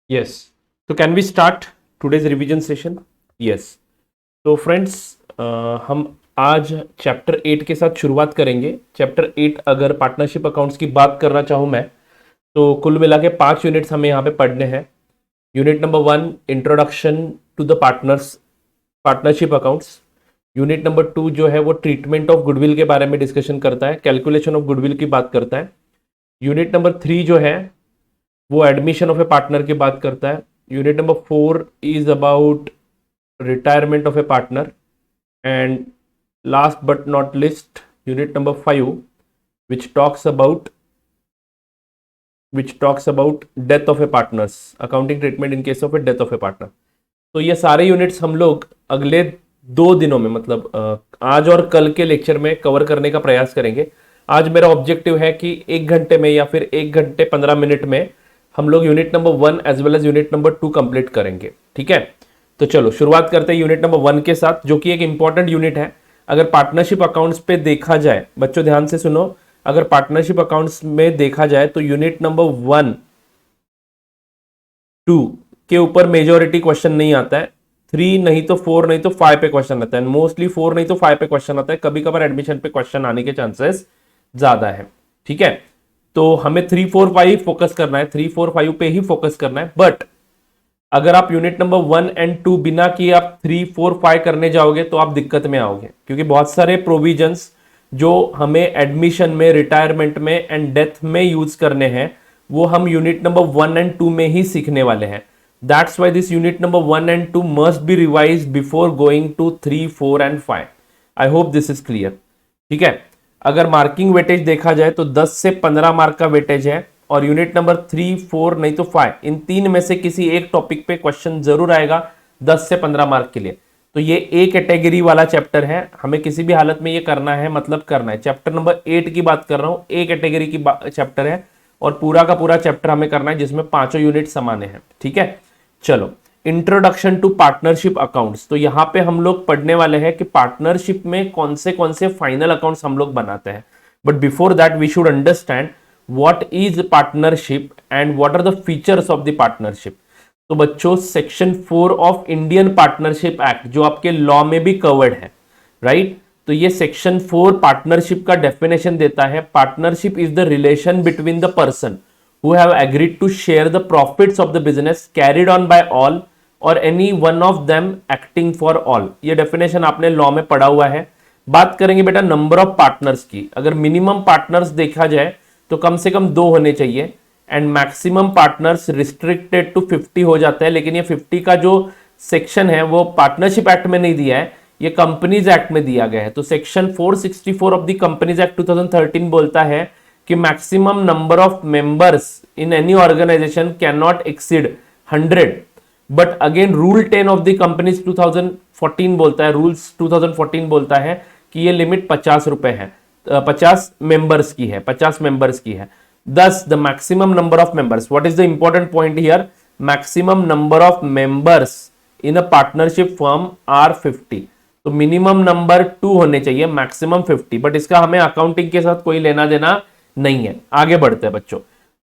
Yes. So can we start today's revision session? Yes. तो friends हम आज chapter 8 के साथ शुरुआत करेंगे। चैप्टर 8 अगर पार्टनरशिप अकाउंट्स की बात करना चाहूँ मैं तो कुल मिला के 5 यूनिट्स हमें यहाँ पे पढ़ने हैं। Unit number 1 introduction to the partnership accounts. Unit number 2 जो है वो ट्रीटमेंट ऑफ गुडविल के बारे में डिस्कशन करता है, कैलकुलेशन ऑफ गुडविल की बात करता है। यूनिट नंबर 3 जो है वो एडमिशन ऑफ ए पार्टनर की बात करता है। Unit number 4 is about retirement of a partner and last but not list unit number 5 which talks about death of a partners, accounting treatment in case of a death of a partner। तो ये सारे units हम लोग अगले 2 दिनों में मतलब आज और कल के लेक्चर में कवर करने का प्रयास करेंगे। आज मेरा ऑब्जेक्टिव है कि 1 घंटे में या फिर 1 घंटे 15 मिनट में हम लोग unit number 1 as well as unit number 2 complete करेंगे। ठीक है, तो चलो शुरुआत करते हैं यूनिट नंबर 1 के साथ, जो कि एक इंपॉर्टेंट यूनिट है। अगर पार्टनरशिप अकाउंट्स पे देखा जाए, बच्चों ध्यान से सुनो, अगर पार्टनरशिप अकाउंट्स में देखा जाए तो यूनिट नंबर 1 2 के ऊपर मेजोरिटी क्वेश्चन नहीं आता है। 3 नहीं तो 4 नहीं तो 5 पे क्वेश्चन आता है। मोस्टली 4 नहीं तो 5 पे क्वेश्चन आता है। कभी कभार एडमिशन पे क्वेश्चन आने के चांसेस ज्यादा है। ठीक है, तो हमें 3 4 5 फोकस करना है, 3 4 5 पे ही फोकस करना है। बट अगर आप यूनिट नंबर 1 एंड 2 बिना किए आप 3 4 5 करने जाओगे तो आप दिक्कत में आओगे, क्योंकि बहुत सारे प्रोविजंस जो हमें एडमिशन में, रिटायरमेंट में एंड डेथ में यूज करने हैं वो हम यूनिट नंबर 1 एंड 2 में ही सीखने वाले हैं। That's why this unit number 1 and 2 must be revise before going to 3 4 and 5। I hope this is clear. ठीक है, अगर मार्किंग वेटेज देखा जाए तो 10 से 15 मार्क का वेटेज है और यूनिट नंबर 3 4 नहीं तो 5 इन 3 में से किसी एक टॉपिक पे क्वेश्चन जरूर आएगा 10 से 15 मार्क के लिए। तो ये ए कैटेगरी वाला चैप्टर है, हमें किसी भी हालत में ये करना है, मतलब करना है। चैप्टर नंबर 8 की बात कर रहा हूं, ए कैटेगरी की चैप्टर है और पूरा का पूरा चैप्टर हमें करना है जिसमें 5 यूनिट समाने हैं। ठीक है, चलो इंट्रोडक्शन टू पार्टनरशिप अकाउंट्स। तो यहां पे हम लोग पढ़ने वाले हैं कि पार्टनरशिप में कौन से फाइनल अकाउंट्स हम लोग बनाते हैं। But before that we should understand what is partnership and what are the features of the partnership. तो बच्चों section 4 of Indian partnership act जो आपके लॉ में भी कवर्ड है, राइट, तो ये सेक्शन 4 पार्टनरशिप का डेफिनेशन देता है। Partnership is the relation between the person who have agreed to share the profits of the business carried on by all or any one of them acting for all। ये definition आपने law में पढ़ा हुआ है। बात करेंगे बेटा number of partners की। अगर मिनिमम पार्टनर्स देखा जाए तो कम से कम 2 होने चाहिए and maximum partners restricted to 50 हो जाता है। लेकिन ये 50 का जो सेक्शन है वो पार्टनरशिप एक्ट में नहीं दिया है, ये कंपनीज एक्ट में दिया गया है। तो section 464 of the companies act 2013 बोलता है कि maximum number of members in any organization can not exceed 100। But again rule 10 of the companies 2014 बोलता है, रूल्स 2014 बोलता है कि ये लिमिट 50 रुपए है, 50 मेंबर्स की है, 50 मेंबर्स की है। Thus the maximum number of members, what is the important point here, maximum number of members in a partnership firm are 50। तो मिनिमम नंबर 2 होने चाहिए, मैक्सिमम 50। बट इसका हमें अकाउंटिंग के साथ कोई लेना देना नहीं है। आगे बढ़ते हैं बच्चों।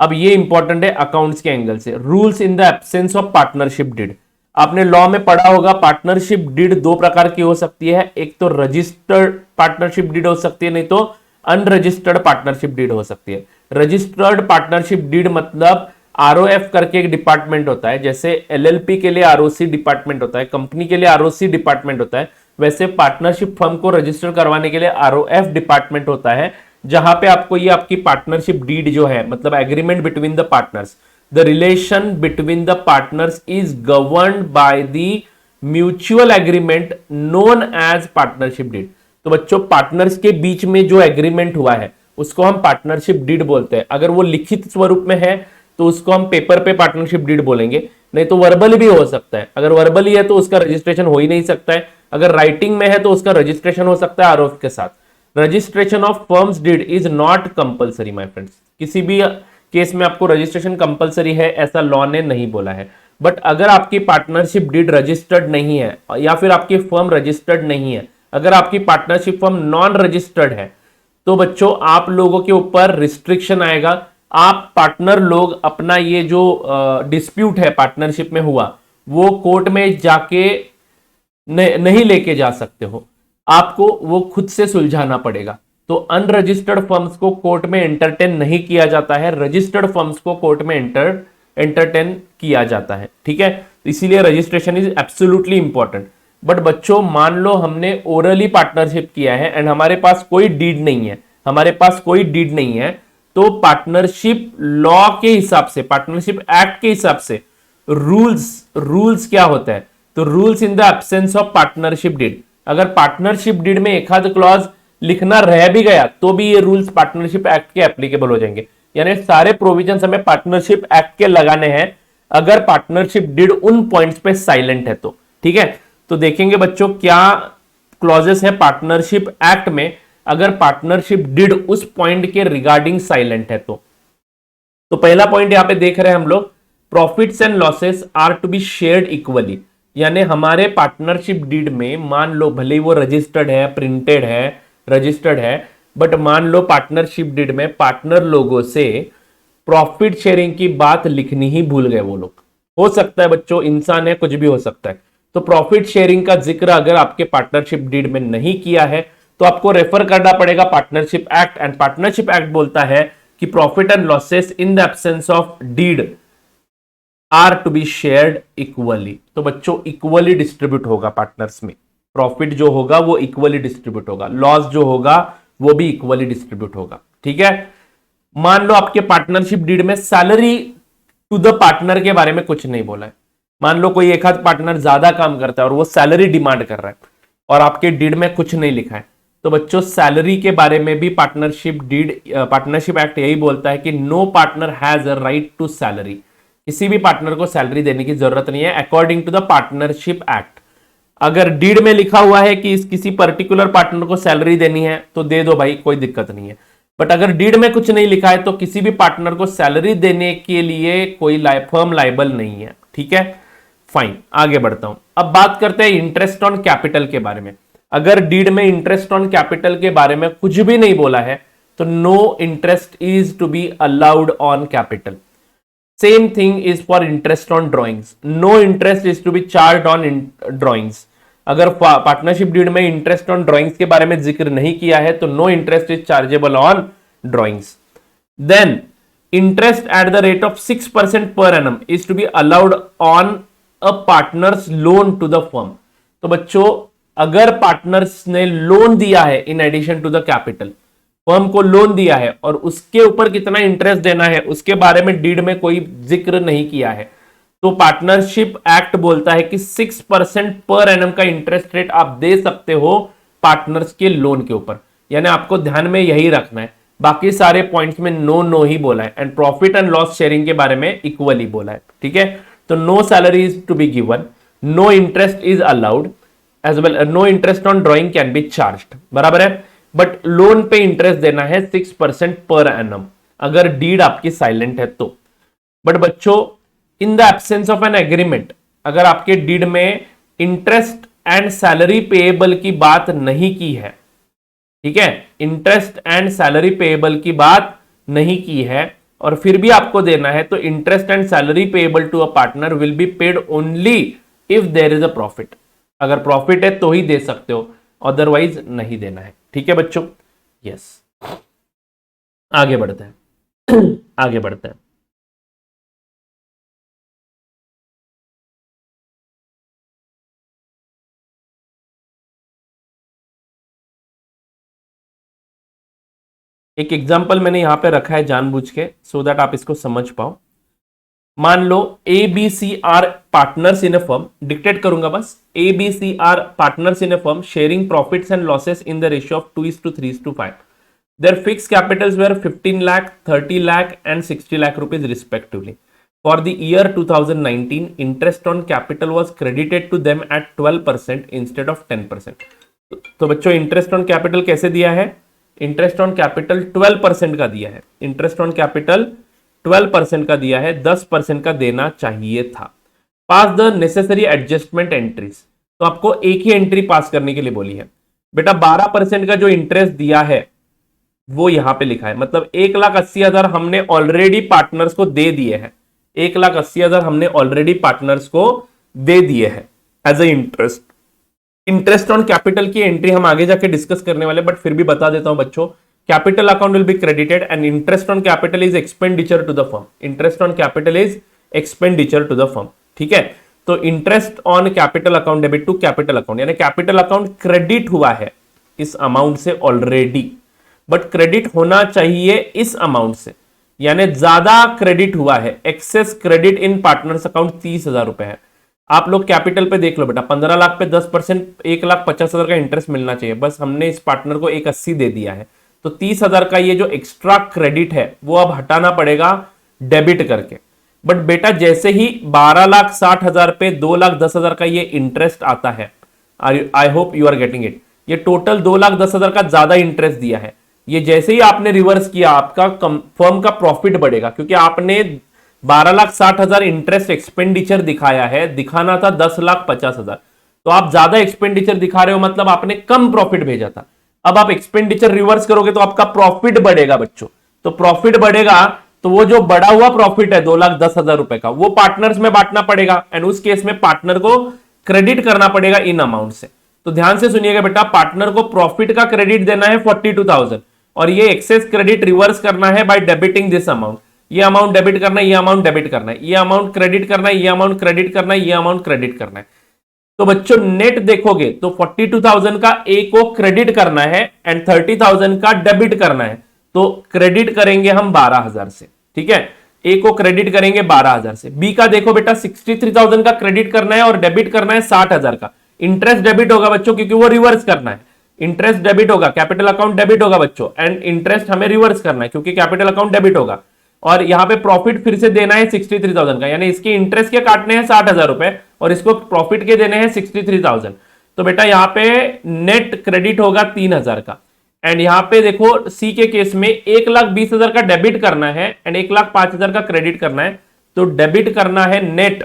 अब ये इंपॉर्टेंट है अकाउंट्स के एंगल से। Rules in the absence of partnership deed. आपने लॉ में पढ़ा होगा पार्टनरशिप डीड 2 प्रकार की हो सकती है, एक तो रजिस्टर्ड पार्टनरशिप डीड हो सकती है, नहीं तो अनरजिस्टर्ड पार्टनरशिप डीड हो सकती है। रजिस्टर्ड पार्टनरशिप डीड मतलब आरओएफ करके एक डिपार्टमेंट होता है, जैसे एलएलपी के लिए आरओसी डिपार्टमेंट होता है, कंपनी के लिए आरओसी डिपार्टमेंट होता है, वैसे पार्टनरशिप फर्म को रजिस्टर करवाने के लिए आरओएफ डिपार्टमेंट होता है, जहां पे आपको ये आपकी पार्टनरशिप डीड जो है मतलब agreement between the partners, the relation between the partners is governed by the mutual agreement known as partnership deed. तो बच्चों पार्टनर्स के बीच में जो एग्रीमेंट हुआ है उसको हम पार्टनरशिप डीड बोलते हैं। अगर वो लिखित स्वरूप में है तो उसको हम पेपर पे पार्टनरशिप डीड बोलेंगे, नहीं तो वर्बल भी हो सकता है। अगर वर्बल ही है तो उसका रजिस्ट्रेशन हो ही नहीं सकता है, अगर राइटिंग में है तो उसका रजिस्ट्रेशन हो सकता है आरओएफ के साथ। Registration of firms deed is not compulsory my friends. किसी भी केस में आपको रजिस्ट्रेशन कंपलसरी है ऐसा लॉ ने नहीं बोला है। बट अगर आपकी पार्टनरशिप डीड रजिस्टर्ड नहीं है या फिर आपकी फर्म रजिस्टर्ड नहीं है, अगर आपकी पार्टनरशिप फर्म नॉन रजिस्टर्ड है, तो बच्चों आप लोगों के ऊपर रिस्ट्रिक्शन आएगा आप पार्टनर लोग अपना ये जो डिस्प्यूट है पार्टनरशिप में हुआ वो कोर्ट में जाके नहीं लेके जा सकते हो, आपको वो खुद से सुलझाना पड़ेगा। तो अनरजिस्टर्ड फर्म्स को कोर्ट में एंटरटेन नहीं किया जाता है, रजिस्टर्ड फर्म्स को कोर्ट में एंटरटेन किया जाता है। ठीक है, इसीलिए registration is absolutely important. But बच्चों मान लो हमने ओरली पार्टनरशिप किया है एंड हमारे पास कोई डीड नहीं है, हमारे पास कोई डीड नहीं है, तो पार्टनरशिप लॉ के हिसाब से, पार्टनरशिप एक्ट के हिसाब से रूल्स क्या होता है, तो rules in the absence of partnership deed. अगर पार्टनरशिप डीड में एक आध क्लॉज लिखना रह भी गया तो भी ये रूल्स पार्टनरशिप एक्ट के एप्लीकेबल हो जाएंगे। यानी सारे प्रोविजंस हमें पार्टनरशिप एक्ट के लगाने हैं अगर पार्टनरशिप डीड उन पॉइंट्स पे साइलेंट है तो। ठीक है, तो देखेंगे बच्चों क्या क्लॉजेस है पार्टनरशिप एक्ट में अगर पार्टनरशिप डीड उस पॉइंट के रिगार्डिंग साइलेंट है तो पहला पॉइंट यहां पे देख रहे हैं हम लोग, profits and losses are to be shared equally. यानी हमारे पार्टनरशिप डीड में मान लो भले ही वो रजिस्टर्ड है, प्रिंटेड है, रजिस्टर्ड है, बट मान लो पार्टनरशिप डीड में पार्टनर लोगों से प्रॉफिट शेयरिंग की बात लिखनी ही भूल गए वो लोग। हो सकता है बच्चों, इंसान है, कुछ भी हो सकता है। तो प्रॉफिट शेयरिंग का जिक्र अगर आपके पार्टनरशिप डीड में नहीं किया है तो आपको रेफर करना पड़ेगा partnership act, and partnership act बोलता है कि profit and losses in the absence of deed are to be shared equally. तो बच्चों इक्वली डिस्ट्रीब्यूट होगा पार्टनर्स में, प्रॉफिट जो होगा वो इक्वली डिस्ट्रीब्यूट होगा, लॉस जो होगा वो भी इक्वली डिस्ट्रीब्यूट होगा। ठीक है, मान लो आपके पार्टनरशिप डीड में सैलरी टू द पार्टनर के बारे में कुछ नहीं बोला है, मान लो कोई एक आध पार्टनर ज्यादा काम करता है और वो सैलरी डिमांड कर रहा है और आपके डीड में कुछ नहीं लिखा है, तो बच्चों सैलरी के बारे में भी पार्टनरशिप एक्ट यही बोलता है कि no partner has a right to salary. किसी भी पार्टनर को सैलरी देने की जरूरत नहीं है according to the partnership act. अगर डीड में लिखा हुआ है कि किसी पर्टिकुलर पार्टनर को सैलरी देनी है तो दे दो भाई, कोई दिक्कत नहीं है। बट अगर डीड में कुछ नहीं लिखा है तो किसी भी पार्टनर को सैलरी देने के लिए कोई फर्म लायबल नहीं है। ठीक है, फाइन, आगे बढ़ता हूं। अब बात करते हैं इंटरेस्ट ऑन कैपिटल के बारे में। अगर डीड में इंटरेस्ट ऑन कैपिटल के बारे में कुछ भी नहीं बोला है तो no interest is to be allowed on capital. Same thing is for interest on drawings, no interest is to be charge on drawings. अगर पार्टनरशिप डीड में इंटरेस्ट ऑन ड्रॉइंग्स के बारे में जिक्र नहीं किया है तो no interest is chargeable on drawings. Then interest at the rate of 6% per annum is to be allowed on a partner's loan to the firm. तो बच्चों अगर पार्टनर्स ने लोन दिया है in addition to the capital, firm को loan दिया है और उसके ऊपर कितना इंटरेस्ट देना है उसके बारे में डीड में कोई जिक्र नहीं किया है, तो पार्टनरशिप एक्ट बोलता है कि 6% पर एनम का इंटरेस्ट रेट आप दे सकते हो पार्टनर्स के लोन के ऊपर। यानी आपको ध्यान में यही रखना है, बाकी सारे पॉइंट्स में नो ही बोला है, and profit and loss sharing के बारे में इक्वली बोला है। ठीक है, तो no salary is to be given, no interest is allowed as well, no interest on drawing can be charged, बराबर है। बट लोन पे इंटरेस्ट देना है 6% पर एनम अगर डीड आपकी साइलेंट है तो। बट बच्चों इन the absence of an agreement, अगर आपके डीड में इंटरेस्ट एंड सैलरी पेएबल की बात नहीं की है, ठीक है, इंटरेस्ट एंड सैलरी पेएबल की बात नहीं की है और फिर भी आपको देना है, तो interest and salary payable to a partner will be paid only if there is a profit. अगर प्रॉफिट है तो ही दे सकते हो, अदरवाइज नहीं देना है। ठीक है बच्चों, यस, आगे बढ़ते हैं आगे बढ़ते हैं। एक एग्जाम्पल मैंने यहां पे रखा है जानबूझ के, सो दैट आप इसको समझ पाओ। मान लो A B C are partners in a firm, dictate करूंगा बस, A B C are partners in a firm sharing profits and losses in the ratio of 2:3:5. Their fixed capitals were 15 lakh, 30 lakh and 60 lakh rupees respectively. For the year 2019, interest on capital was credited to them at 12% instead of 10%. तो बच्चों interest on capital कैसे दिया है? Interest on capital 12% का दिया है, interest on capital 12% का दिया है, 10% का देना चाहिए था। पास द नेसेसरी एडजस्टमेंट एंट्रीज, तो आपको एक ही एंट्री पास करने के लिए बोली है। बेटा 12% का जो इंटरेस्ट दिया है वो यहां पे लिखा है, मतलब 1,80,000 हमने ऑलरेडी पार्टनर्स को दे दिए हैं, 1,80,000 हमने ऑलरेडी पार्टनर्स को दे दिए हैं as a interest. Interest on capital की एंट्री हम आगे जाके डिस्कस करने वाले, बट फिर भी बता देता हूं बच्चों, capital account will be credited and interest on capital is expenditure to the firm. Interest on capital is expenditure to the firm, ठीक है। तो interest on capital account debit to capital account, यानी कैपिटल अकाउंट क्रेडिट हुआ है इस amount से already, but credit होना चाहिए इस अमाउंट से, यानी ज्यादा क्रेडिट हुआ है। Excess credit in partners account 30,000 रुपए है। आप लोग कैपिटल पे देख लो बेटा, 15 लाख पे 10%, 1,50,000 का इंटरेस्ट मिलना चाहिए, बस हमने इस पार्टनर को 1,80 दे दिया है, तो 30,000 का ये जो एक्स्ट्रा क्रेडिट है वो अब हटाना पड़ेगा डेबिट करके। बट बेटा जैसे ही 12,60,000 पे 2,10,000 का ये इंटरेस्ट आता है, I hope you are getting it, ये टोटल 2,10,000 का ज्यादा इंटरेस्ट दिया है, ये जैसे ही आपने रिवर्स किया आपका फर्म का प्रॉफिट बढ़ेगा, क्योंकि आपने 12,60,000 इंटरेस्ट एक्सपेंडिचर दिखाया है, दिखाना था 10,50,000, तो आप ज्यादा एक्सपेंडिचर दिखा रहे हो, मतलब आपने कम प्रॉफिट भेजा था। अब आप एक्सपेंडिचर रिवर्स करोगे तो आपका प्रॉफिट बढ़ेगा बच्चों, तो प्रॉफिट बढ़ेगा तो वो जो बढ़ा हुआ प्रॉफिट है 2,10,000 रुपए का, वो पार्टनर्स में बांटना पड़ेगा, एंड उस केस में पार्टनर को क्रेडिट करना पड़ेगा इन अमाउंट से। तो ध्यान से सुनिएगा बेटा, पार्टनर को प्रॉफिट का क्रेडिट देना है 42,000, और ये एक्सेस क्रेडिट रिवर्स करना है बाय डेबिटिंग दिस अमाउंट। ये अमाउंट डेबिट करना है, ये अमाउंट डेबिट करना है, ये अमाउंट क्रेडिट करना है, ये अमाउंट क्रेडिट करना है, ये अमाउंट क्रेडिट करना है। तो बच्चों नेट देखोगे तो 42,000 का ए को क्रेडिट करना है एंड 30,000 का डेबिट करना है, तो क्रेडिट करेंगे हम 12,000 से, ठीक है। ए को क्रेडिट करेंगे 12,000 से। बी का देखो बेटा 63,000 का क्रेडिट करना है और डेबिट करना है 60,000 का। इंटरेस्ट डेबिट होगा बच्चों, क्योंकि वो रिवर्स करना है, इंटरेस्ट डेबिट होगा, कैपिटल अकाउंट डेबिट होगा बच्चों, एंड इंटरेस्ट हमें रिवर्स करना है क्योंकि कैपिटल अकाउंट डेबिट होगा। और यहां पे प्रॉफिट फिर से देना है 63,000 का, यानी इसके इंटरेस्ट के काटने हैं 60,000 रुपए और इसको प्रॉफिट के देने हैं 63,000। तो बेटा यहां पे नेट क्रेडिट होगा 3,000 का, एंड यहां पे देखो सी के केस में 1,20,000 का डेबिट करना है एंड 1,05,000 का क्रेडिट करना है, तो डेबिट करना है नेट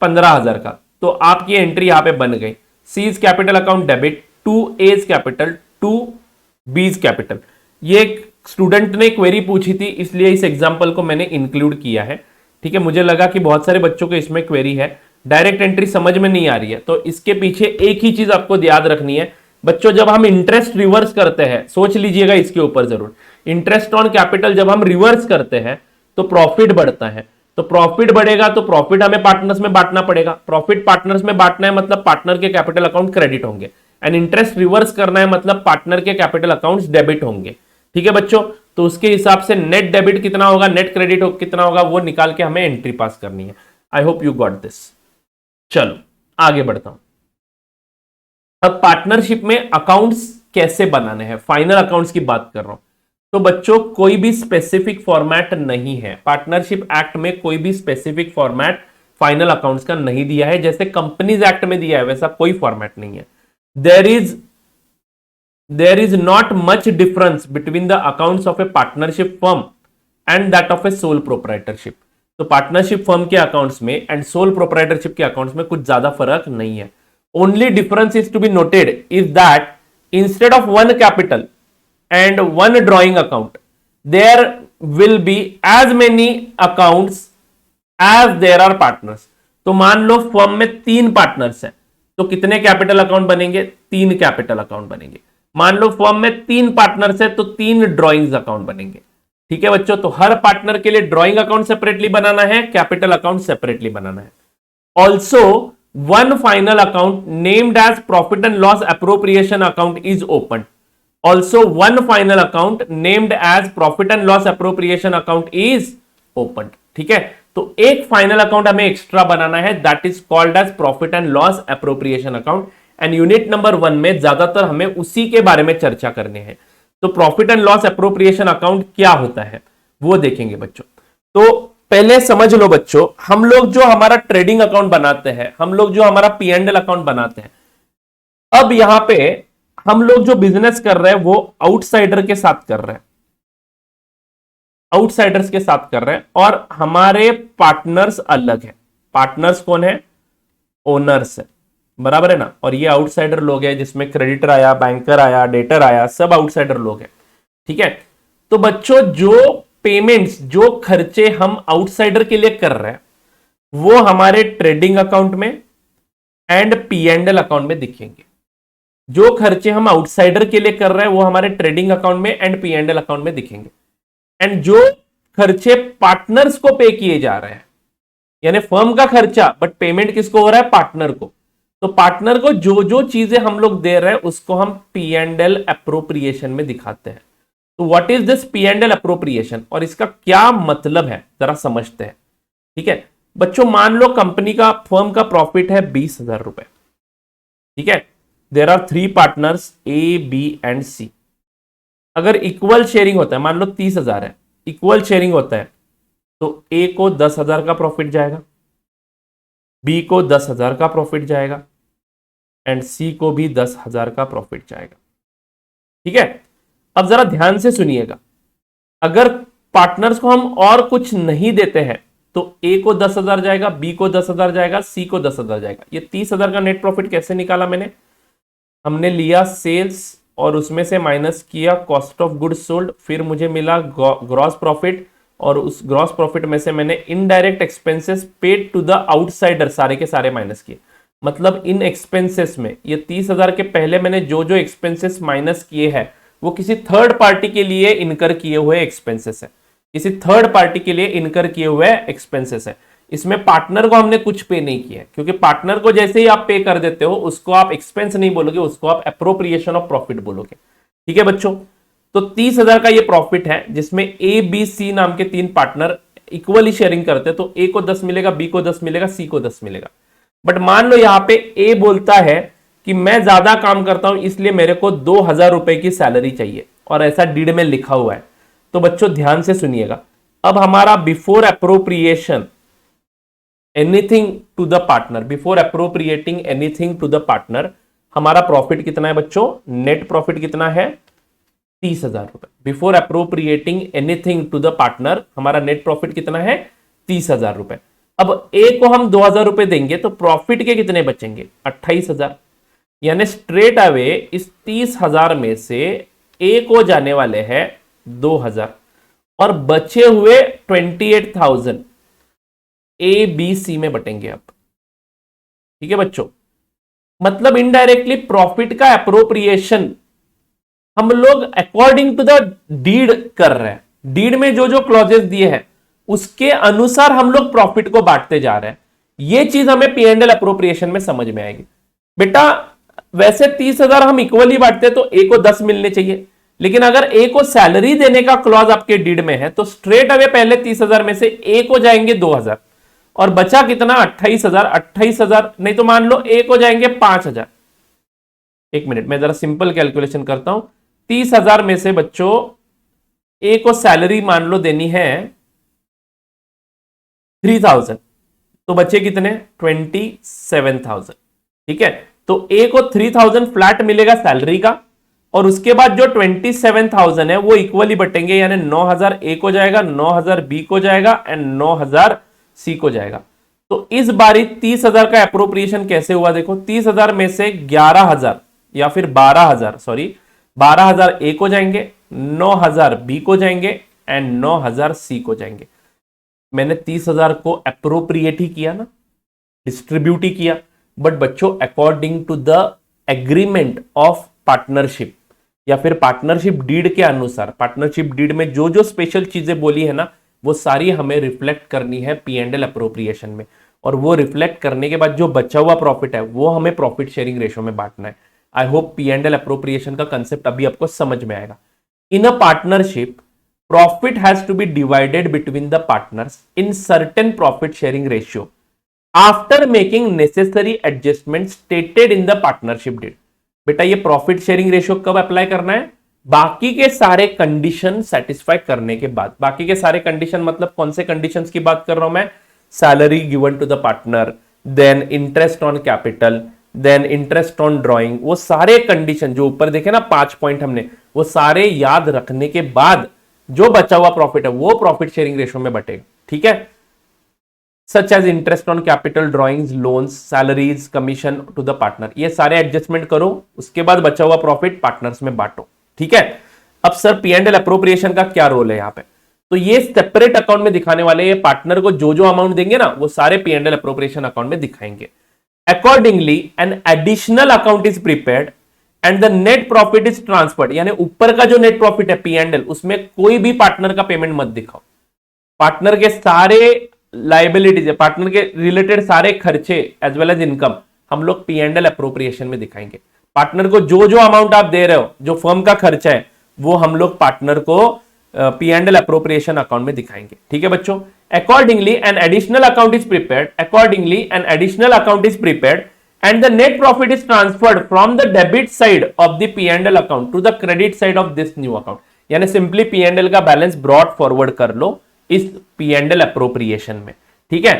15,000 का। तो आपकी एंट्री यहां पे बन गई, C is capital account debit to A's capital to B's capital. ये एक स्टूडेंट ने क्वेरी पूछी थी, इसलिए इस एग्जांपल को मैंने इंक्लूड किया है, ठीक है। मुझे लगा कि बहुत सारे बच्चों को इसमें क्वेरी है, डायरेक्ट एंट्री समझ में नहीं आ रही है, तो इसके पीछे एक ही चीज आपको याद रखनी है बच्चों, जब हम इंटरेस्ट रिवर्स करते हैं, सोच लीजिएगा इसके ऊपर जरूर, इंटरेस्ट ऑन कैपिटल जब हम रिवर्स करते हैं तो प्रॉफिट बढ़ता है, तो प्रॉफिट बढ़ेगा तो प्रॉफिट हमें पार्टनर्स में बांटना पड़ेगा, प्रॉफिट पार्टनर्स में बांटना है मतलब पार्टनर के कैपिटल अकाउंट क्रेडिट होंगे, एंड इंटरेस्ट रिवर्स करना है मतलब पार्टनर के कैपिटल अकाउंट्स डेबिट होंगे, ठीक है बच्चों। तो उसके हिसाब से नेट डेबिट कितना होगा, नेट क्रेडिट कितना होगा, वो निकाल के हमें एंट्री पास करनी है। I hope you got this. चलो आगे बढ़ता हूं। अब पार्टनरशिप में अकाउंट्स कैसे बनाने हैं, फाइनल अकाउंट्स की बात कर रहा हूं। तो बच्चों कोई भी स्पेसिफिक फॉर्मेट नहीं है, पार्टनरशिप एक्ट में कोई भी स्पेसिफिक फॉर्मेट फाइनल अकाउंट्स का नहीं दिया है, जैसे कंपनीज एक्ट में दिया है वैसा कोई फॉर्मेट नहीं है। there is not much difference between the accounts of a partnership firm and that of a sole proprietorship। तो पार्टनरशिप फर्म के अकाउंट्स में एंड सोल प्रोप्राइटरशिप के अकाउंट्स में कुछ ज्यादा फर्क नहीं है। Only difference is to be noted is that instead of one capital and one drawing account there will be as many accounts as there are partners. तो मान लो फर्म में 3 पार्टनर्स हैं, तो कितने कैपिटल अकाउंट बनेंगे, 3 कैपिटल अकाउंट बनेंगे। मान लो firm में 3 पार्टनर्स है तो 3 ड्रॉइंग्स अकाउंट बनेंगे, ठीक है बच्चों। तो हर पार्टनर के लिए ड्रॉइंग अकाउंट सेपरेटली बनाना है, कैपिटल अकाउंट सेपरेटली बनाना है। Also one final account named as profit and loss appropriation account is open. Also one final account named as profit and loss appropriation account is open, ठीक है। तो एक final account हमें extra बनाना है, that is called as profit and loss appropriation account, and unit number 1 में ज्यादातर हमें उसी के बारे में चर्चा करनी है। तो profit and loss appropriation account क्या होता है वो देखेंगे बच्चों। तो पहले समझ लो बच्चों, हम लोग जो हमारा ट्रेडिंग अकाउंट बनाते हैं, हम लोग जो हमारा P&L अकाउंट बनाते हैं, अब यहां पे हम लोग जो बिजनेस कर रहे हैं वो आउटसाइडर के साथ कर रहे हैं, आउटसाइडर्स के साथ कर रहे हैं, और हमारे पार्टनर्स अलग है। पार्टनर्स कौन है, ओनर्स है, बराबर है ना। और ये आउटसाइडर लोग हैं जिसमें क्रेडिटर आया, बैंकर आया, डेटर आया, सब आउटसाइडर लोग हैं, ठीक है। तो बच्चों जो पेमेंट्स, जो खर्चे हम आउटसाइडर के लिए कर रहे हैं वो हमारे ट्रेडिंग अकाउंट में and P and L account में दिखेंगे। जो खर्चे हम आउटसाइडर के लिए कर रहे हैं वो हमारे ट्रेडिंग अकाउंट में and P and L account में दिखेंगे। एंड जो खर्चे पार्टनर्स को पे किए जा रहे हैं, यानी फर्म का खर्चा बट पेमेंट किसको हो रहा है, पार्टनर को, तो पार्टनर को जो जो चीजें हम लोग दे रहे हैं उसको हम पी एंड एल अप्रोप्रिएशन में दिखाते हैं। तो what is this P and L appropriation और इसका क्या मतलब है जरा समझते हैं। ठीक है बच्चों, मान लो कंपनी का, फर्म का प्रॉफिट है 20,000 रुपए। ठीक है, there are 3 partners A B and C. अगर इक्वल शेयरिंग होता है, मान लो 30,000 है, इक्वल शेयरिंग होता है, तो ए को 10,000 का प्रॉफिट जाएगा, बी को 10,000 का प्रॉफिट जाएगा एंड सी को भी 10,000 का प्रॉफिट जाएगा। ठीक है, अब जरा ध्यान से सुनिएगा, अगर पार्टनर्स को हम और कुछ नहीं देते हैं तो ए को 10,000 जाएगा, बी को 10,000 जाएगा, सी को 10,000 जाएगा। ये 30,000 का नेट प्रॉफिट कैसे निकाला मैंने, हमने लिया सेल्स और उसमें से माइनस किया कॉस्ट ऑफ गुड्स सोल्ड, फिर मुझे मिला ग्रॉस प्रॉफिट और उस ग्रॉस प्रॉफिट में से मैंने indirect expenses paid to the outsider सारे के सारे माइनस किए। मतलब इन एक्सपेंसेस में ये 30,000 के पहले मैंने जो जो एक्सपेंसेस माइनस किए हैं वो किसी थर्ड पार्टी के लिए इनकर किए हुए एक्सपेंसेस है, किसी थर्ड पार्टी के लिए इनकर किए हुए एक्सपेंसेस है। इसमें पार्टनर को हमने कुछ पे नहीं किया, क्योंकि पार्टनर को जैसे ही आप पे कर देते हो उसको आप एक्सपेंस नहीं बोलोगे, उसको आप अप्रोप्रिएशन ऑफ प्रॉफिट बोलोगे। ठीक है बच्चों, तो 30,000 का ये प्रॉफिट है जिसमें ए बी सी नाम के 3 पार्टनर इक्वली शेयरिंग करते हैं, तो ए को 10 मिलेगा, बी को 10 मिलेगा, सी को 10 मिलेगा। बट मान लो यहां पे ए बोलता है कि मैं ज्यादा काम करता हूं इसलिए मेरे को 2,000 रुपए की सैलरी चाहिए और ऐसा डीड में लिखा हुआ है। तो बच्चों ध्यान से सुनिएगा, अब हमारा before appropriation anything to the partner, before appropriating anything to the partner, हमारा प्रॉफिट कितना है बच्चों, नेट प्रॉफिट कितना है, 30,000 रुपए। Before appropriating anything to the partner हमारा नेट प्रॉफिट कितना है, 30,000 रुपए। अब ए को हम 2,000 रुपए देंगे तो प्रॉफिट के कितने बचेंगे, 28,000। यानी स्ट्रेट अवे इस 30,000 में से ए को जाने वाले हैं 2,000 और बचे हुए 28,000 ए बी सी में बटेंगे अब। ठीक है बच्चों, मतलब इनडायरेक्टली प्रॉफिट का अप्रोप्रिएशन हम लोग अकॉर्डिंग टू द डीड कर रहे हैं। डीड में जो जो क्लॉजेस दिए हैं उसके अनुसार हम लोग प्रॉफिट को बांटते जा रहे हैं। ये चीज हमें पी एंड एल अप्रोप्रिएशन में समझ में आएगी। बेटा वैसे 30,000 हम इक्वली बांटते तो ए को 10 मिलने चाहिए, लेकिन अगर ए को सैलरी देने का क्लॉज आपके डीड में है तो स्ट्रेट अवे पहले 30,000 में से ए को जाएंगे 2,000 और बचा कितना, 28,000। 28,000 नहीं तो मान लो ए को जाएंगे 5,000। एक मिनट मैं जरा सिंपल कैलकुलेशन करता हूं। 30,000 में से बच्चों ए को सैलरी मान लो देनी है 3,000 तो बचे कितने, 27,000। ठीक है, तो ए को 3,000 फ्लैट मिलेगा सैलरी का और उसके बाद जो 27,000 है वो इक्वली बटेंगे, यानी 9,000 ए को जाएगा, 9,000 बी को जाएगा एंड 9,000 सी को जाएगा। तो इस बारी 30,000 का अप्रोप्रिएशन कैसे हुआ देखो, 30,000 में से 11,000 या फिर 12,000 सॉरी 12,000 ए को जाएंगे, 9,000 बी को जाएंगे एंड 9,000 सी को जाएंगे। मैंने 30,000 को अप्रोप्रिएट ही किया ना, डिस्ट्रीब्यूट ही किया, बट बच्चों according to the agreement of partnership या फिर पार्टनरशिप डीड के अनुसार। पार्टनरशिप डीड में जो जो स्पेशल चीजें बोली है ना वो सारी हमें रिफ्लेक्ट करनी है पी एंड एल अप्रोप्रिएशन में, और वो रिफ्लेक्ट करने के बाद जो बचा हुआ प्रॉफिट है वो हमें प्रॉफिट शेयरिंग रेशियो में बांटना है। I hope P and L appropriation का कंसेप्ट अभी आपको समझ में आएगा। In a partnership profit has to be divided between the partners in certain profit sharing ratio after making necessary adjustments stated in the partnership deed। बेटा ये profit sharing ratio कब apply करना है, बाकी के सारे कंडीशन सेटिस्फाई करने के बाद। बाकी के सारे कंडीशन मतलब कौन से कंडीशंस की बात कर रहा हूं मैं, salary given to the partner, then interest on capital, then interest on drawing, वो सारे कंडीशन जो ऊपर देखे ना 5 पॉइंट हमने, वो सारे याद रखने के बाद जो बचा हुआ प्रॉफिट है वो प्रॉफिट शेयरिंग रेशियो में बटेगा। ठीक है, such as interest on capital, drawings, loans, salaries, commission to the partner, ये सारे एडजस्टमेंट करो, उसके बाद बचा हुआ प्रॉफिट पार्टनर्स में बांटो। ठीक है, अब sir P and L appropriation का क्या रोल है यहाँ पे? तो ये सेपरेट अकाउंट में दिखाने वाले, ये पार्टनर को जो जो अमाउंट देंगे ना वो सारे P and L appropriation account में दिखाएंगे। Accordingly an additional account is prepared and the net profit is transferred, यानी ऊपर का जो नेट प्रॉफिट है पी एंड एल, उसमें कोई भी पार्टनर का पेमेंट मत दिखाओ। पार्टनर के सारे लाइबिलिटीज, पार्टनर के रिलेटेड सारे खर्चे एज वेल एज इनकम हम लोग पी एंड एल अप्रोप्रिएशन में दिखाएंगे। पार्टनर को जो जो अमाउंट आप दे रहे हो, जो फर्म का खर्चा है, वो हम लोग पार्टनर को P and L appropriation account में दिखाएंगे। ठीक है बच्चों। Accordingly an additional account is prepared, accordingly an additional account is prepared and the net profit is transferred from the debit side of the P and L account to the credit side of this new account. यानी simply P and L का balance brought forward कर लो इस P and L appropriation में। ठीक है,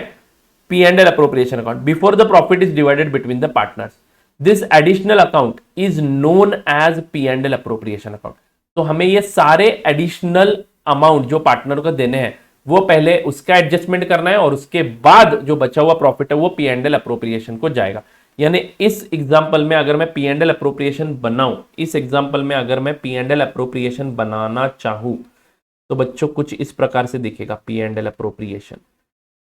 P and L appropriation account before the profit is divided between the partners. This additional account is known as P and L appropriation account. तो हमें ये सारे एडिशनल अमाउंट जो पार्टनर को देने हैं वो पहले उसका एडजस्टमेंट करना है और उसके बाद जो बचा हुआ प्रॉफिट है वो पी एंड एल अप्रोप्रिएशन को जाएगा। यानी इस एग्जांपल में अगर मैं पी एंड एल अप्रोप्रिएशन बनाऊं, इस एग्जांपल में अगर मैं पी एंड एल अप्रोप्रिएशन बनाना चाहूं तो बच्चों कुछ इस प्रकार से दिखेगा। P and L appropriation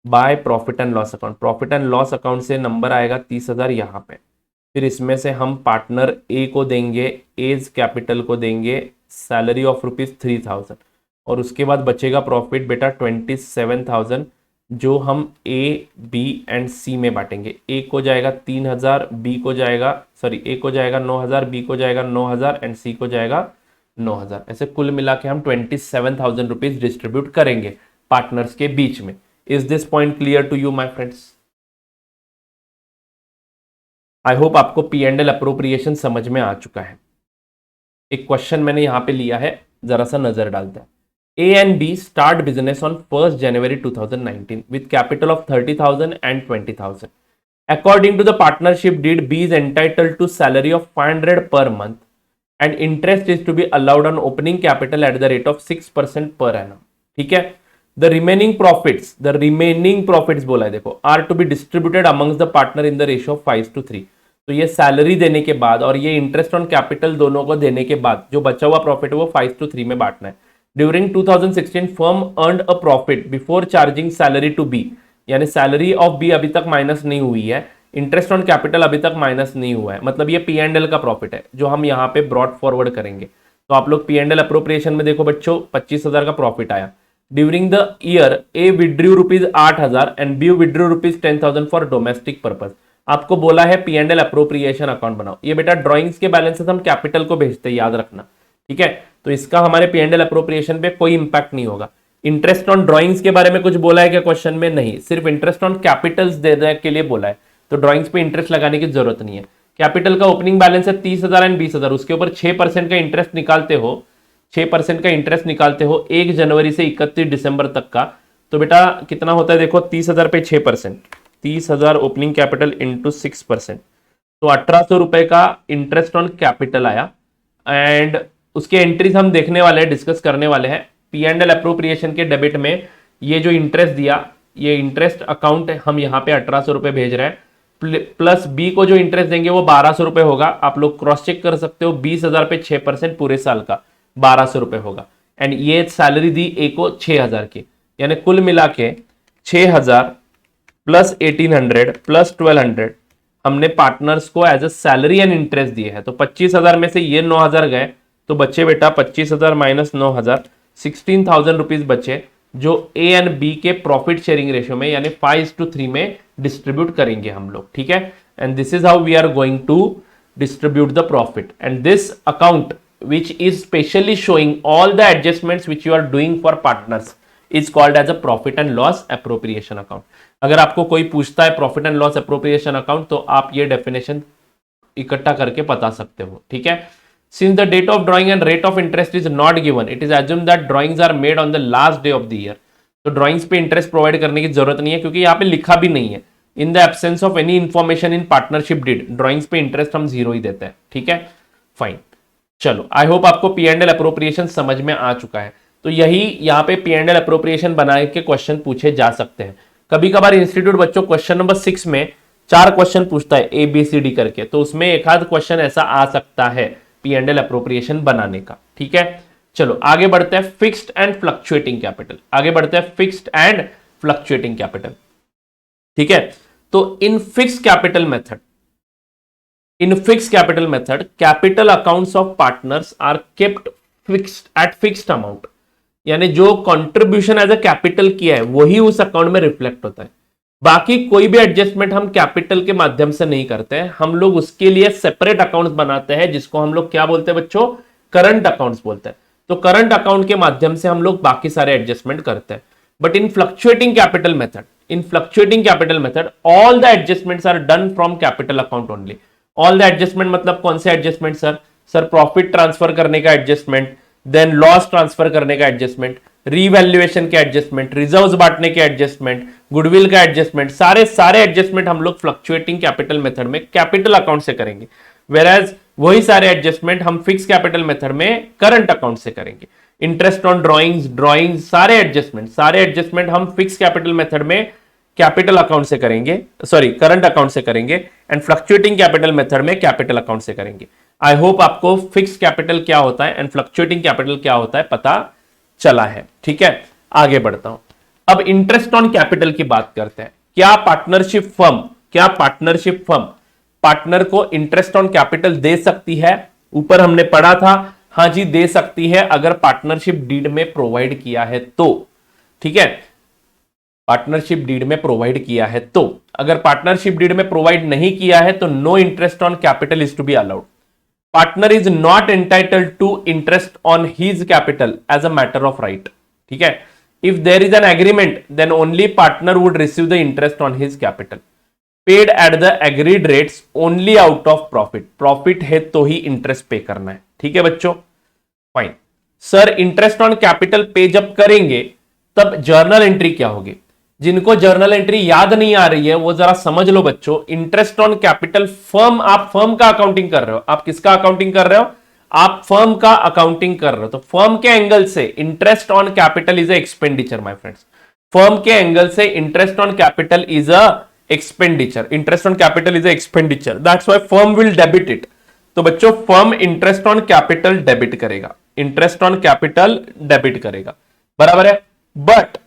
by profit and loss account, profit and loss account से नंबर आएगा 30,000 यहां पे, फिर इसमें से हम पार्टनर ए को देंगे, एज कैपिटल को देंगे सैलरी ऑफ ₹3,000 और उसके बाद बचेगा प्रॉफिट बेटा 27,000 जो हम ए बी एंड सी में बांटेंगे। ए को जाएगा 3,000, बी को जाएगा ए को जाएगा 9,000, बी को जाएगा 9,000 एंड सी को जाएगा 9,000। ऐसे कुल मिला के हम 27,000 रुपीज डिस्ट्रीब्यूट करेंगे पार्टनर्स के बीच में। Is this point clear to you my friends? I hope आपको पी एंड एल अप्रोप्रिएशन समझ में आ चुका है। एक क्वेश्चन मैंने यहां पे लिया है, जरा सा नजर डालते हैं। A and B start business on 1st January 2019 with capital of 30,000 and 20,000. According to the partnership deed, B is entitled to salary of 500 per month and interest is to be allowed on opening capital at the rate of 6% per annum. ठीक है। The remaining profits बोला है देखो, are to be distributed amongst the partner in the ratio of 5:3. तो ये salary देने के बाद और ये इंटरेस्ट ऑन कैपिटल दोनों को देने के बाद जो बचा हुआ प्रॉफिट है वो 5:3 में बांटना है। During 2016 firm earned a profit before charging salary to B, यानी सैलरी ऑफ बी अभी तक माइनस नहीं हुई है, इंटरेस्ट ऑन कैपिटल अभी तक माइनस नहीं हुआ है, मतलब ये पी एंड एल का प्रॉफिट है जो हम यहाँ पे ब्रॉड फॉरवर्ड करेंगे। तो आप लोग पी एंड एल अप्रोप्रिएशन में देखो बच्चों 25,000 का प्रॉफिट आया। During the year A withdrew ₹8,000 and B withdrew ₹10,000 for domestic purpose. आपको बोला है P and L appropriation account बनाओ। ये बेटा ड्रॉइंग्स के बैलेंसेस हम कैपिटल को भेजते हैं, याद रखना। ठीक है, तो इसका हमारे पी एंड एल अप्रोप्रिएशन पे कोई इंपैक्ट नहीं होगा। इंटरेस्ट ऑन ड्रॉइंग्स के बारे में कुछ बोला है क्या क्वेश्चन में? नहीं, सिर्फ इंटरेस्ट ऑन कैपिटल्स देने के लिए बोला है, तो ड्रॉइंग्स पे इंटरेस्ट लगाने की जरूरत नहीं है। कैपिटल का ओपनिंग बैलेंस है 30,000 एंड 20,000, उसके ऊपर 6% का इंटरेस्ट निकालते हो, 6% का इंटरेस्ट निकालते हो 1 जनवरी से 31 दिसंबर तक का, तो बेटा कितना होता है देखो, 30,000 पे 6%, 30,000 ओपनिंग कैपिटल इंटू 6%, तो 1,800 रुपए का इंटरेस्ट ऑन कैपिटल आया। एंड उसके एंट्रीज हम देखने वाले हैं, डिस्कस करने वाले हैं। पी एंड एल अप्रोप्रिएशन के डेबिट में ये जो इंटरेस्ट दिया, ये इंटरेस्ट अकाउंट हम यहाँ पे 1,800 रुपए भेज रहे हैं, प्लस बी को जो इंटरेस्ट देंगे वो 1,200 रुपए होगा। आप लोग क्रॉस चेक कर सकते हो, 20,000 पे 6% पूरे साल का 1,200 रुपए होगा। एंड ये सैलरी दी ए को 6,000 की, यानी कुल मिला के 6,000 प्लस 1,800 प्लस 1,200 हमने पार्टनर्स को as a salary and interest दिए है। तो 25,000 में से ये 9,000 गए, तो बच्चे बेटा 25,000 माइनस 9,000 16,000 रुपीज बचे, जो ए एंड बी के प्रॉफिट शेयरिंग रेशियो में यानी 5:3 में डिस्ट्रीब्यूट करेंगे हम लोग। ठीक है, and this is how we are going to distribute the profit. And this account which is specially showing all the adjustments which you are doing for partners is called as a profit and loss appropriation account. अगर आपको कोई पूछता है profit and loss appropriation account, तो आप ये definition इकट्ठा करके बता सकते हो। ठीक है, since the date of drawing and rate of interest is not given, it is assumed that drawings are made on the last day of the year. तो ड्रॉइंग्स पे इंटरेस्ट प्रोवाइड करने की जरूरत नहीं है, क्योंकि यहाँ पे लिखा भी नहीं है। In the absence of any information in partnership deed, drawings पे इंटरेस्ट हम 0 ही देते हैं। ठीक है, फाइन। चलो, आई होप आपको पी एंड एल अप्रोप्रिएशन समझ में आ चुका है। तो यही यहाँ पे पी एंड एल अप्रोप्रिएशन बना के क्वेश्चन पूछे जा सकते हैं। कभी कभार इंस्टीट्यूट बच्चों क्वेश्चन नंबर 6 में 4 क्वेश्चन पूछता है ABCD करके, तो उसमें एक आध क्वेश्चन ऐसा आ सकता है पी एंड एल अप्रोप्रिएशन बनाने का। ठीक है, चलो आगे बढ़ते हैं, फिक्स्ड एंड फ्लक्चुएटिंग कैपिटल। आगे बढ़ते हैं, फिक्स्ड एंड फ्लक्चुएटिंग कैपिटल। ठीक है, तो in fixed capital method, capital accounts of partners are kept fixed at fixed amount, यानी जो कंट्रीब्यूशन एज अ कैपिटल किया है वही उस अकाउंट में रिफ्लेक्ट होता है। बाकी कोई भी एडजस्टमेंट हम कैपिटल के माध्यम से नहीं करते हैं, हम लोग उसके लिए सेपरेट अकाउंट्स बनाते हैं, जिसको हम लोग क्या बोलते हैं बच्चों, करंट अकाउंट्स बोलते हैं। तो करंट अकाउंट के माध्यम से हम लोग बाकी सारे एडजस्टमेंट करते हैं। But in fluctuating capital method all the adjustments are done from capital account only. All the adjustment मतलब कौन से एडजस्टमेंट सर प्रॉफिट ट्रांसफर करने का एडजस्टमेंट, देन लॉस ट्रांसफर करने का एडजस्टमेंट, रीवैल्यूएशन के एडजस्टमेंट, रिजर्व्स बांटने के एडजस्टमेंट, गुडविल का एडजस्टमेंट, सारे एडजस्टमेंट हम लोग फ्लक्चुएटिंग कैपिटल मेथड में कैपिटल अकाउंट से करेंगे। वेराज वही सारे एडजस्टमेंट हम फिक्स कैपिटल मेथड में करंट अकाउंट से करेंगे। इंटरेस्ट ऑन ड्रॉइंग्स सारे एडजस्टमेंट हम फिक्स कैपिटल मेथड में कैपिटल अकाउंट से करेंगे, सॉरी करंट अकाउंट से करेंगे, एंड फ्लक्चुएटिंग कैपिटल मेथड में कैपिटल अकाउंट से करेंगे। आई होप आपको फिक्स कैपिटल क्या होता है एंड फ्लक्चुएटिंग कैपिटल क्या होता है पता चला है। ठीक है, आगे बढ़ता हूं। अब इंटरेस्ट ऑन कैपिटल की बात करते हैं। क्या पार्टनरशिप फर्म पार्टनर को इंटरेस्ट ऑन कैपिटल दे सकती है? ऊपर हमने पढ़ा था, हां जी दे सकती है, अगर पार्टनरशिप डीड में प्रोवाइड किया है तो। ठीक है, पार्टनरशिप डीड में प्रोवाइड किया है तो। अगर पार्टनरशिप डीड में प्रोवाइड नहीं किया है तो no interest on capital is to be allowed. Partner is not entitled to interest on his capital as a matter of right. ठीक है, if there is an agreement then only partner would receive the interest on his capital paid at the agreed rates only out of profit. Profit है तो ही interest पे करना है। ठीक है बच्चों, fine. Sir interest on capital पे जब करेंगे तब जर्नल एंट्री क्या होगी? जिनको जर्नल एंट्री याद नहीं आ रही है वो जरा समझ लो बच्चों। इंटरेस्ट ऑन कैपिटल फर्म, आप फर्म का अकाउंटिंग कर रहे हो। आप किसका अकाउंटिंग कर रहे हो? आप फर्म का अकाउंटिंग कर रहे हो। तो फर्म के एंगल से interest on capital is a expenditure my friends. Firm के एंगल से interest on capital is a expenditure. Interest on capital is a expenditure, that's why firm will debit it. तो बच्चों firm interest on capital debit करेगा, interest on capital debit करेगा, बराबर है। But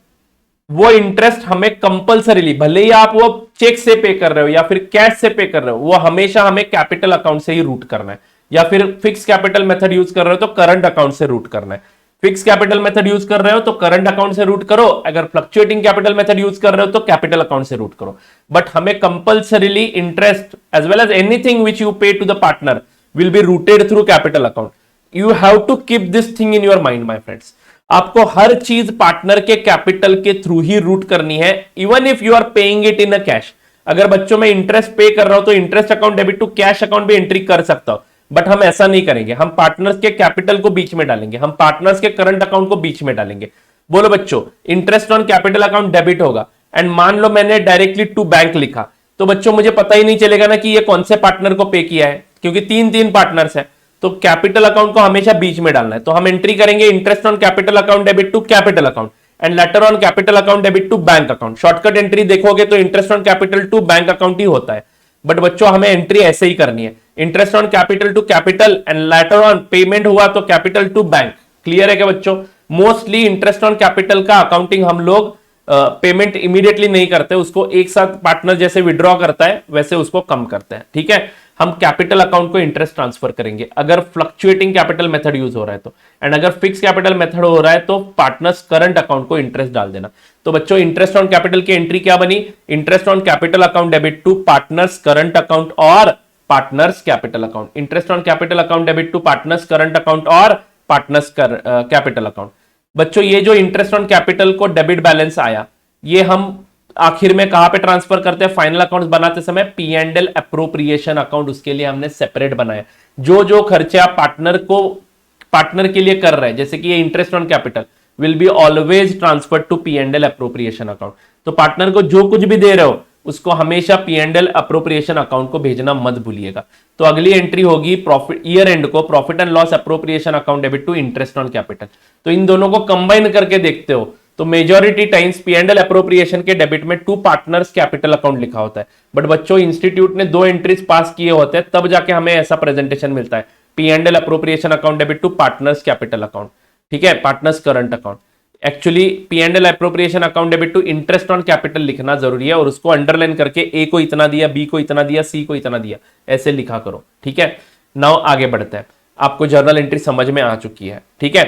वो interest हमें कंपलसरीली, भले ही आप वो चेक से पे कर रहे हो या फिर कैश से पे कर रहे हो, वो हमेशा हमें कैपिटल अकाउंट से ही रूट करना है। या फिर फिक्स कैपिटल मेथड यूज कर रहे हो तो करंट अकाउंट से रूट करना है। फिक्स कैपिटल मेथड यूज कर रहे हो तो करंट अकाउंट से रूट करो, अगर फ्लक्चुएटिंग कैपिटल मेथड यूज कर रहे हो तो कैपिटल अकाउंट से रूट करो। बट हमें compulsorily interest as well as anything which you pay to the partner will be routed through capital account. You have to keep this thing in your mind my friends. आपको हर चीज partner के capital के through ही route करनी है, even if you are paying it in a cash. अगर बच्चों में इंटरेस्ट पे कर रहा हूं तो interest account debit to cash account भी एंट्री कर सकता हूं, बट हम ऐसा नहीं करेंगे। हम पार्टनर्स के कैपिटल को बीच में डालेंगे, हम पार्टनर्स के करंट अकाउंट को बीच में डालेंगे। बोलो बच्चों, interest on capital account debit होगा एंड मान लो मैंने डायरेक्टली टू बैंक लिखा, तो बच्चों मुझे पता ही नहीं चलेगा ना कि ये कौन से पार्टनर को पे किया है, क्योंकि तीन पार्टनर्स है। तो कैपिटल अकाउंट को हमेशा बीच में डालना है। तो हम एंट्री करेंगे interest on capital account debit to capital account and later on capital account debit to bank account. Shortcut entry देखोगे तो interest on capital to bank account ही होता है, बट बच्चों हमें एंट्री ऐसे ही करनी है, interest on capital to capital and later on payment हुआ तो कैपिटल टू बैंक। क्लियर है क्या बच्चों? मोस्टली इंटरेस्ट ऑन कैपिटल का अकाउंटिंग हम लोग पेमेंट इमीडिएटली नहीं करते, उसको एक साथ पार्टनर जैसे विड्रॉ करता है वैसे उसको कम करते हैं। ठीक है, हम कैपिटल अकाउंट को इंटरेस्ट ट्रांसफर करेंगे अगर फ्लक्चुएटिंग कैपिटल मेथड यूज हो रहा है तो, एंड अगर फिक्स कैपिटल मेथड हो रहा है तो पार्टनर्स करंट अकाउंट को इंटरेस्ट डाल देना। तो बच्चों इंटरेस्ट ऑन कैपिटल की एंट्री क्या बनी? Interest on capital account debit to partners current account और partners capital account. Interest on capital account debit to partners current account और पार्टनर्स कैपिटल अकाउंट। बच्चों ये जो इंटरेस्ट ऑन कैपिटल को debit balance आया, ये हम आखिर में कहां पे ट्रांसफर करते हैं? फाइनल अकाउंट्स बनाते समय P&L अप्रोप्रिएशन अकाउंट, उसके लिए हमने सेपरेट बनाया। जो खर्चे आप पार्टनर के लिए कर रहे हैं, जैसे कि ये interest on capital will be always transfer to P&L appropriation account. तो पार्टनर को जो कुछ भी दे रहे हो उसको हमेशा P&L अप्रोप्रिएशन अकाउंट को भेजना मत भूलिएगा। तो अगली एंट्री होगी प्रॉफिट ईयर एंड को profit and loss appropriation account debit to interest on capital. तो इन दोनों को कंबाइन करके देखते हो तो मेजॉरिटी टाइम्स P&L अप्रोप्रिएशन के डेबिट में टू पार्टनर्स कैपिटल अकाउंट लिखा होता है, बट बच्चों इंस्टीट्यूट ने 2 एंट्रीज पास किए होते हैं तब जाके हमें ऐसा प्रेजेंटेशन मिलता है, P&L appropriation account debit to partners capital account. ठीक है, partners current account. Actually P&L appropriation account debit to interest on capital लिखना जरूरी है और उसको अंडरलाइन करके ए को इतना दिया, बी को इतना दिया, सी को इतना दिया, ऐसे लिखा करो। ठीक है, नाउ आगे बढ़ते हैं। आपको जर्नल एंट्री समझ में आ चुकी है। ठीक है,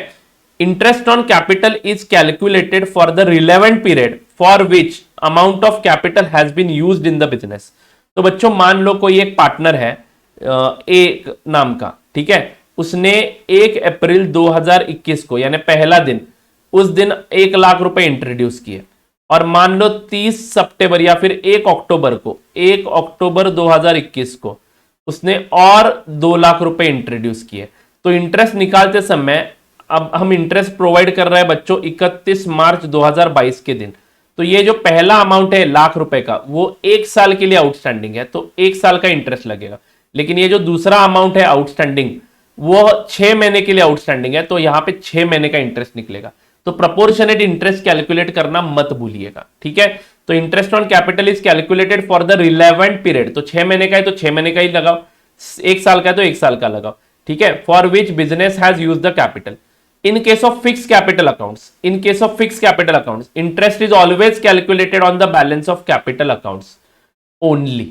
interest on capital is calculated for the relevant period for which amount of capital has been used in the business. तो बच्चों मान लो कोई एक पार्टनर है एक नाम का, ठीक है, उसने 1 अप्रैल 2021 को यानी पहला दिन, उस दिन 1 लाख रुपए इंट्रोड्यूस किए और मान लो 30 सितंबर या फिर 1 अक्टूबर को, 1 अक्टूबर 2021 को उसने और 2 लाख रुपए इंट्रोड्यूस किए। तो इंटरेस्ट निकालते समय अब हम इंटरेस्ट प्रोवाइड कर रहे हैं बच्चों 31 मार्च 2022 के दिन। तो ये जो पहला अमाउंट है लाख रुपए का वो 1 साल के लिए आउटस्टैंडिंग है, तो 1 साल का इंटरेस्ट लगेगा। लेकिन ये जो दूसरा अमाउंट है आउटस्टैंडिंग वो 6 महीने के लिए आउटस्टैंडिंग है, तो यहां पे 6 महीने का इंटरेस्ट निकलेगा। तो प्रोपोर्शनेट इंटरेस्ट कैलकुलेट करना मत भूलिएगा। ठीक है, तो interest on capital is calculated for the relevant period. तो 6 महीने का है तो 6 महीने का ही लगाओ, 1 साल का है तो 1 साल का लगाओ। ठीक है, for which business has used the capital. In case of fixed capital accounts, interest is always calculated on the balance of capital accounts only.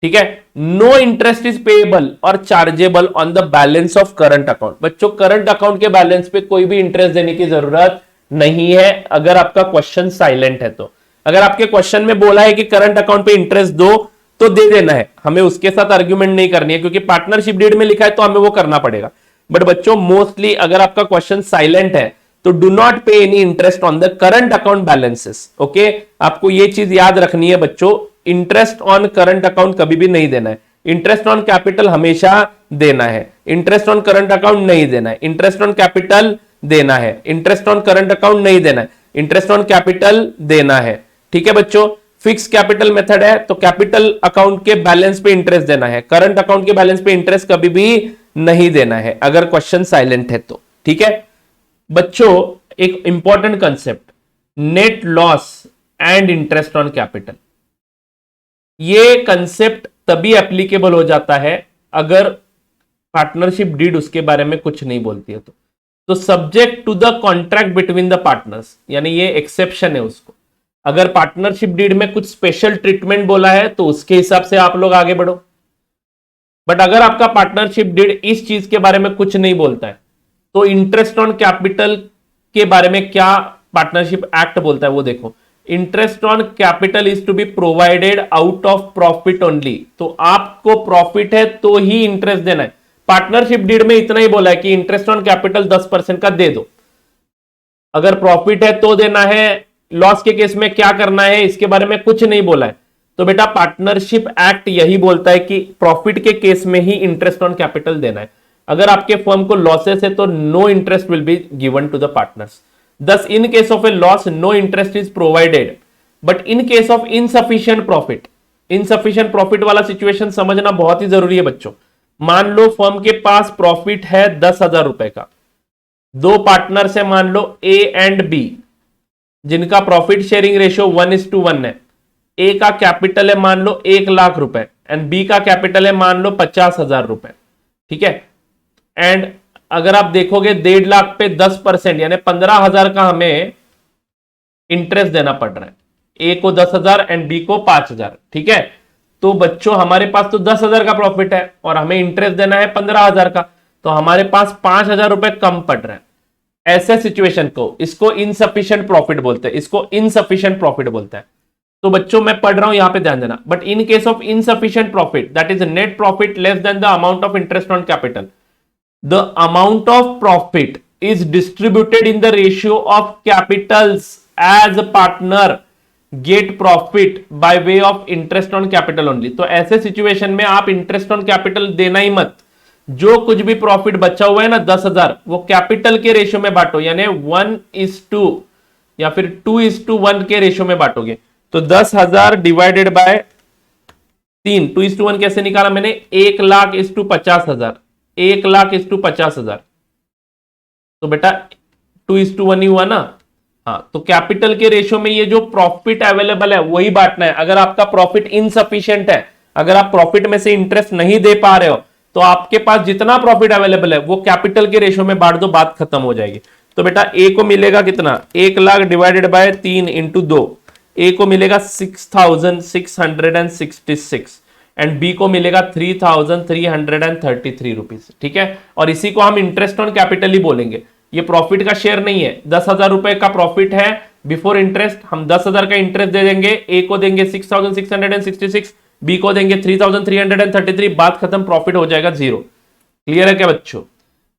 ठीक है, no interest is payable or chargeable on the balance of current account. बच्चों current account के balance पे कोई भी interest देने की जरूरत नहीं है अगर आपका क्वेश्चन साइलेंट है तो। अगर आपके क्वेश्चन में बोला है कि करंट अकाउंट पे इंटरेस्ट दो तो दे देना है, हमें उसके साथ आर्ग्यूमेंट नहीं करनी है, क्योंकि पार्टनरशिप डीड में लिखा है तो हमें वो करना पड़ेगा। बट बच्चों मोस्टली अगर आपका क्वेश्चन साइलेंट है तो डू नॉट पे any interest on the current account balances. Okay, आपको ये चीज याद रखनी है बच्चों, इंटरेस्ट ऑन करंट अकाउंट कभी भी नहीं देना है। इंटरेस्ट ऑन कैपिटल हमेशा देना है, इंटरेस्ट ऑन करंट अकाउंट नहीं देना है। इंटरेस्ट ऑन कैपिटल देना है, इंटरेस्ट ऑन करंट अकाउंट नहीं देना है, इंटरेस्ट ऑन कैपिटल देना है। ठीक है बच्चों, फिक्स कैपिटल मेथड है तो कैपिटल अकाउंट के बैलेंस पे इंटरेस्ट देना है, करंट अकाउंट के बैलेंस पे इंटरेस्ट कभी भी नहीं देना है अगर क्वेश्चन साइलेंट है तो। ठीक है बच्चों, एक important concept, net loss and interest on capital. ये कंसेप्ट तभी एप्लीकेबल हो जाता है अगर पार्टनरशिप डीड उसके बारे में कुछ नहीं बोलती है तो subject to the contract between the partners, यानी ये एक्सेप्शन है उसको। अगर पार्टनरशिप डीड में कुछ स्पेशल ट्रीटमेंट बोला है तो उसके हिसाब से आप लोग आगे बढ़ो। बट अगर आपका पार्टनरशिप डीड इस चीज के बारे में कुछ नहीं बोलता है तो इंटरेस्ट ऑन कैपिटल के बारे में क्या पार्टनरशिप एक्ट बोलता है वो देखो। Interest on capital is to be provided out of profit only. तो आपको प्रॉफिट है तो ही इंटरेस्ट देना है। पार्टनरशिप डीड में इतना ही बोला है कि इंटरेस्ट ऑन कैपिटल 10% का दे दो, अगर प्रॉफिट है तो देना है, लॉस के केस में क्या करना है इसके बारे में कुछ नहीं बोला है। तो बेटा पार्टनरशिप एक्ट यही बोलता है कि प्रॉफिट के केस में ही इंटरेस्ट ऑन कैपिटल देना है। अगर आपके फर्म को लॉसेस है तो no interest will be given to the partners. Thus in case of a loss no interest is provided, but in case of insufficient profit, insufficient profit वाला situation समझना बहुत ही जरूरी है बच्चों। मान लो फर्म के पास प्रॉफिट है 10,000 रुपए का, दो पार्टनर्स है मान लो ए एंड बी, जिनका प्रॉफिट शेयरिंग रेशियो 1:1 है। ए का कैपिटल है मान लो 1 लाख रुपए एंड बी का कैपिटल है मान लो 50,000 रुपए। ठीक है, एंड अगर आप देखोगे 1.5 लाख पे 10% यानी 15,000 का हमें इंटरेस्ट देना पड़ रहा है, ए को 10,000 एंड बी को 5,000। ठीक है, तो बच्चों हमारे पास तो 10,000 का प्रॉफिट है और हमें इंटरेस्ट देना है 15,000 का, तो हमारे पास 5,000 रुपए कम पड़ रहा है। ऐसे सिचुएशन को इसको इनसफिशिएंट प्रॉफिट बोलते हैं, इसको इनसफिशिएंट प्रॉफिट बोलते हैं। तो बच्चों मैं पढ़ रहा हूं, यहां पे ध्यान देना। But in case of insufficient profit that is net profit less than the amount of interest on capital, the amount of profit is distributed in the ratio of capitals as partner get profit by way of interest on capital only. तो ऐसे situation में आप interest on capital देना ही मत। जो कुछ भी profit बचा हुआ है ना 10,000, वो कैपिटल के रेशियो में बांटो, यानी 1:2 या फिर 2:1 के रेशियो में बांटोगे। तो 10,000 डिवाइडेड बाय 3, 2:1 कैसे निकाला मैंने, 1 lakh is to 50,000, 1 lakh is to 50,000। तो बेटा 2:1 ही हुआ ना। हाँ, तो कैपिटल के रेशियो में ये जो प्रॉफिट अवेलेबल है वही बांटना है। अगर आपका प्रॉफिट इनसफिशिएंट है, अगर आप प्रॉफिट में से इंटरेस्ट नहीं दे पा रहे हो, तो आपके पास जितना प्रॉफिट अवेलेबल है वो कैपिटल के रेशियो में बांट दो, बात खत्म हो जाएगी। तो बेटा ए को मिलेगा कितना, 1,00,000 डिवाइडेड बाय 3 इंटू 2, ए को मिलेगा 6,666 एंड बी को मिलेगा 3,333 रुपीज। ठीक है, और इसी को हम इंटरेस्ट ऑन कैपिटल ही बोलेंगे। ये प्रॉफिट का शेयर नहीं है, 10,000 रुपए का प्रॉफिट है बिफोर इंटरेस्ट, हम 10,000 का इंटरेस्ट दे देंगे, ए को देंगे 6,666, बी को देंगे 3,333, बात खत्म, प्रॉफिट हो जाएगा 0। क्लियर है क्या बच्चों?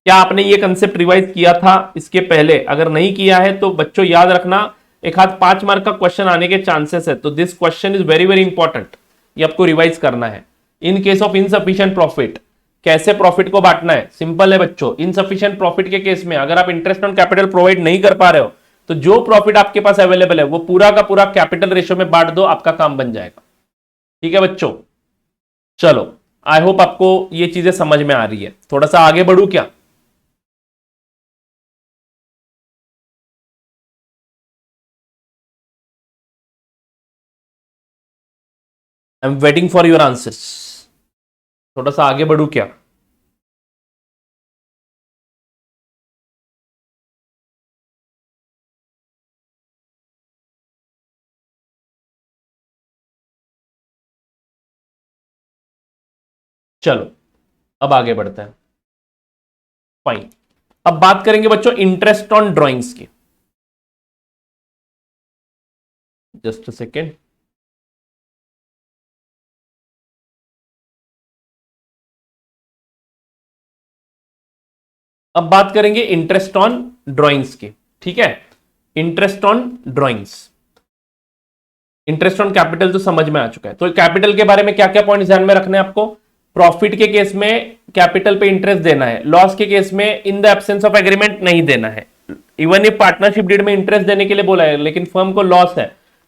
क्या आपने ये कंसेप्ट रिवाइज किया था इसके पहले? अगर नहीं किया है तो बच्चों याद रखना, एक हाथ 5 मार्क का क्वेश्चन आने के चांसेस है, तो this question is very very important, ये आपको रिवाइज करना है। इन केस ऑफ इनसफिशिएंट प्रॉफिट, कैसे प्रॉफिट को बांटना है? सिंपल है बच्चों, इनसफिशिएंट प्रॉफिट के केस में अगर आप इंटरेस्ट ऑन कैपिटल प्रोवाइड नहीं कर पा रहे हो तो जो प्रॉफिट आपके पास अवेलेबल है वो पूरा का पूरा कैपिटल रेशियो में बांट दो, आपका काम बन जाएगा। ठीक है बच्चों, चलो आई होप आपको ये चीजें समझ में आ रही है। थोड़ा सा आगे बढ़ू क्या? I am waiting for your answers. थोड़ा सा आगे बढ़ू क्या? चलो अब आगे बढ़ते हैं। फाइन, अब बात करेंगे बच्चों इंटरेस्ट ऑन ड्राइंग्स की। Just a second. अब बात करेंगे इंटरेस्ट ऑन ड्राइंग्स की। ठीक है, interest on drawings, interest on capital तो समझ में आ चुका है। तो कैपिटल के बारे में क्या क्या पॉइंट ध्यान में रखने हैं आपको? प्रॉफिट के केस में कैपिटल पे इंटरेस्ट देना है, लॉस के केस में इन द एब्सेंस ऑफ एग्रीमेंट नहीं देना है। इवन if पार्टनरशिप डीड में इंटरेस्ट देने के लिए बोला है लेकिन फर्म को लॉस है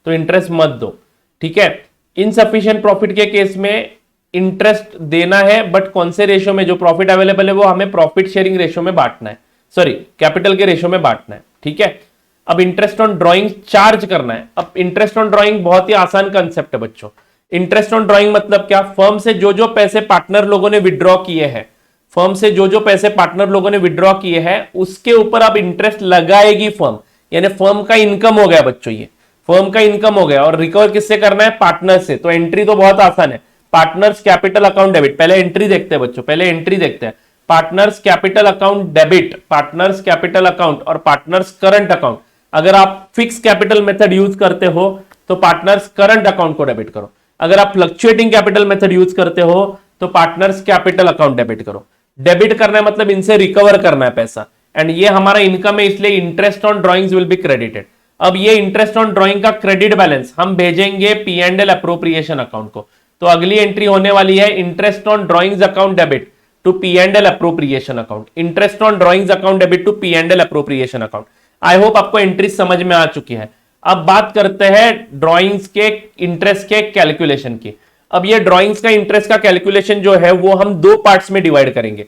तो इंटरेस्ट मत दो। ठीक है, इनसफिशिएंट प्रॉफिट के केस में इंटरेस्ट देना है बट कौन से रेशियो में? जो प्रॉफिट अवेलेबल है वो हमें प्रॉफिट शेयरिंग रेशियो में बांटना है, सॉरी कैपिटल के रेशियो में बांटना है। ठीक है, अब इंटरेस्ट ऑन ड्राइंग चार्ज करना है। अब इंटरेस्ट ऑन ड्राइंग बहुत ही आसान कंसेप्ट है बच्चों। इंटरेस्ट ऑन ड्राइंग मतलब क्या? फर्म से जो जो पैसे पार्टनर लोगों ने विड्रॉ किए हैं, फर्म से जो जो पैसे पार्टनर लोगों ने विड्रॉ किए हैं उसके ऊपर अब इंटरेस्ट लगाएगी फर्म, यानी फर्म का इनकम हो गया बच्चों, ये फर्म का इनकम हो गया। और रिकवर किससे करना है? पार्टनर से। तो एंट्री तो बहुत आसान है, पार्टनर्स कैपिटल अकाउंट डेबिट। पहले एंट्री देखते हैं बच्चों, पहले एंट्री देखते हैं। Partners capital account debit, partners capital account और पार्टनर्स करंट अकाउंट। अगर आप फिक्स कैपिटल मेथड यूज करते हो तो पार्टनर्स करंट अकाउंट को डेबिट करो, अगर आप फ्लक्चुएटिंग कैपिटल मेथड यूज करते हो तो पार्टनर्स कैपिटल अकाउंट डेबिट करो। डेबिट करना है मतलब इनसे रिकवर करना है पैसा, एंड ये हमारा इनकम है इसलिए interest on drawings will be credited. अब ये इंटरेस्ट ऑन ड्राइंग का क्रेडिट बैलेंस हम भेजेंगे P&L अप्रोप्रिएशन अकाउंट को। तो अगली एंट्री होने वाली है interest on drawings account debit to P&L appropriation account, interest on drawings account debit to P&L appropriation account. I hope आपको एंट्री समझ में आ चुकी है। अब बात करते हैं ड्राइंग्स के इंटरेस्ट के कैलकुलेशन की। अब ये ड्राइंग्स का इंटरेस्ट का कैलकुलेशन जो है वो हम दो पार्ट्स में डिवाइड करेंगे।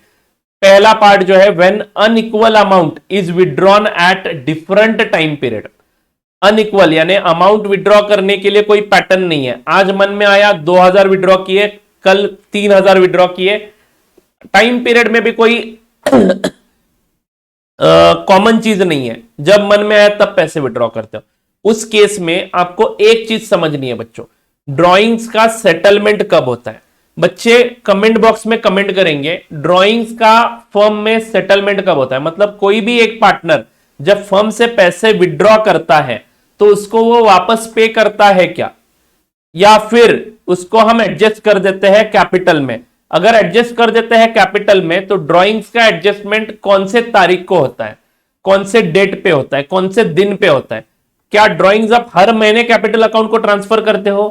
पहला पार्ट जो है when unequal amount is withdrawn at different time period. Unequal यानी अमाउंट विड्रॉ करने के लिए कोई पैटर्न नहीं है। आज मन में आया 2,000 विड्रॉ किए, कल 3,000 विड्रॉ किए, टाइम पीरियड में भी कोई कॉमन चीज नहीं है, जब मन में आया तब पैसे विड्रॉ करते हो। उस केस में आपको एक चीज समझनी है बच्चों, ड्राइंग्स का सेटलमेंट कब होता है। बच्चे कमेंट बॉक्स में कमेंट करेंगे ड्राइंग्स का फर्म में सेटलमेंट कब होता है। मतलब कोई भी एक पार्टनर जब फर्म से पैसे विड्रॉ करता है तो उसको वो वापस पे करता है क्या, या फिर उसको हम एडजस्ट कर देते हैं कैपिटल में। अगर एडजस्ट कर देते हैं कैपिटल में तो ड्राइंग्स का एडजस्टमेंट कौन से तारीख को होता है, कौन से डेट पे होता है, कौन से दिन पे होता है। क्या ड्राइंग्स आप हर महीने कैपिटल अकाउंट को ट्रांसफर करते हो?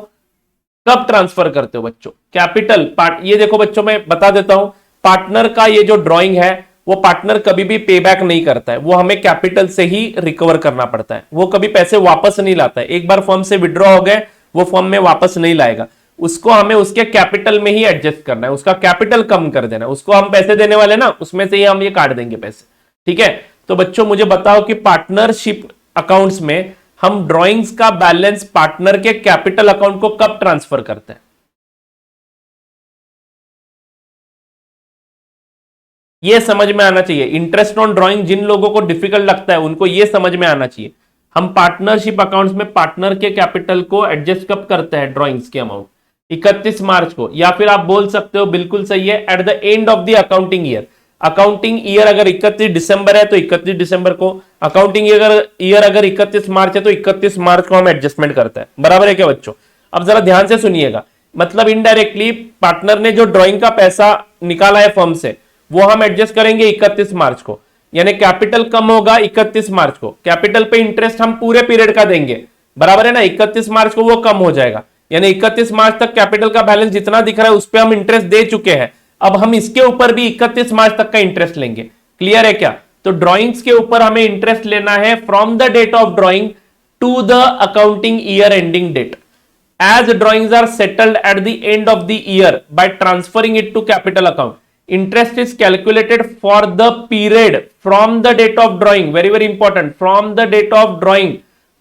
कब ट्रांसफर करते हो बच्चों? कैपिटल पार्ट, ये देखो बच्चों मैं बता देता हूं, पार्टनर का ये जो ड्राइंग है वो पार्टनर कभी भी पे बैक नहीं करता है, वो हमें कैपिटल से ही रिकवर करना पड़ता है। वो कभी पैसे वापस नहीं लाता है, एक बार फर्म से विड्रॉ हो गए वो फर्म में वापस नहीं लाएगा, उसको हमें उसके कैपिटल में ही एडजस्ट करना है, उसका कैपिटल कम कर देना है। उसको हम पैसे देने वाले ना, उसमें से ही हम ये काट देंगे पैसे। ठीक है, तो बच्चों मुझे बताओ कि पार्टनरशिप अकाउंट्स में हम ड्राइंग्स का बैलेंस पार्टनर के कैपिटल अकाउंट को कब ट्रांसफर करते हैं? ये समझ में आना चाहिए। इंटरेस्ट ऑन ड्राइंग जिन लोगों को डिफिकल्ट लगता है उनको ये समझ में आना चाहिए। हम पार्टनरशिप अकाउंट्स में पार्टनर के कैपिटल को एडजस्ट कब करते हैं, ड्राइंग्स के अमाउंट 31 मार्च को, या फिर आप बोल सकते हो बिल्कुल सही है, at the end of the accounting year. Accounting year अगर 31 दिसंबर है तो 31 दिसंबर को, अकाउंटिंग ईयर अगर 31 मार्च है तो 31 मार्च को हम एडजस्टमेंट करते हैं। बराबर है क्या बच्चों? अब जरा ध्यान से सुनिएगा, मतलब इनडायरेक्टली पार्टनर ने जो ड्राइंग का पैसा निकाला है फर्म से वो हम एडजस्ट करेंगे 31 मार्च को, यानी कैपिटल कम होगा 31 मार्च को, कैपिटल पे इंटरेस्ट हम पूरे पीरियड का देंगे। बराबर है ना? 31 मार्च को वो कम हो जाएगा, यानी 31 मार्च तक कैपिटल का बैलेंस जितना दिख रहा है उस पर हम इंटरेस्ट दे चुके हैं। अब हम इसके ऊपर भी 31 मार्च तक का इंटरेस्ट लेंगे। क्लियर है क्या? तो ड्राइंग्स के ऊपर हमें इंटरेस्ट लेना है from the date of drawing to the accounting year ending date, as drawings are settled at the end of the year by transferring it to capital account. Interest is calculated for the period from the date of drawing, very very important, from the date of drawing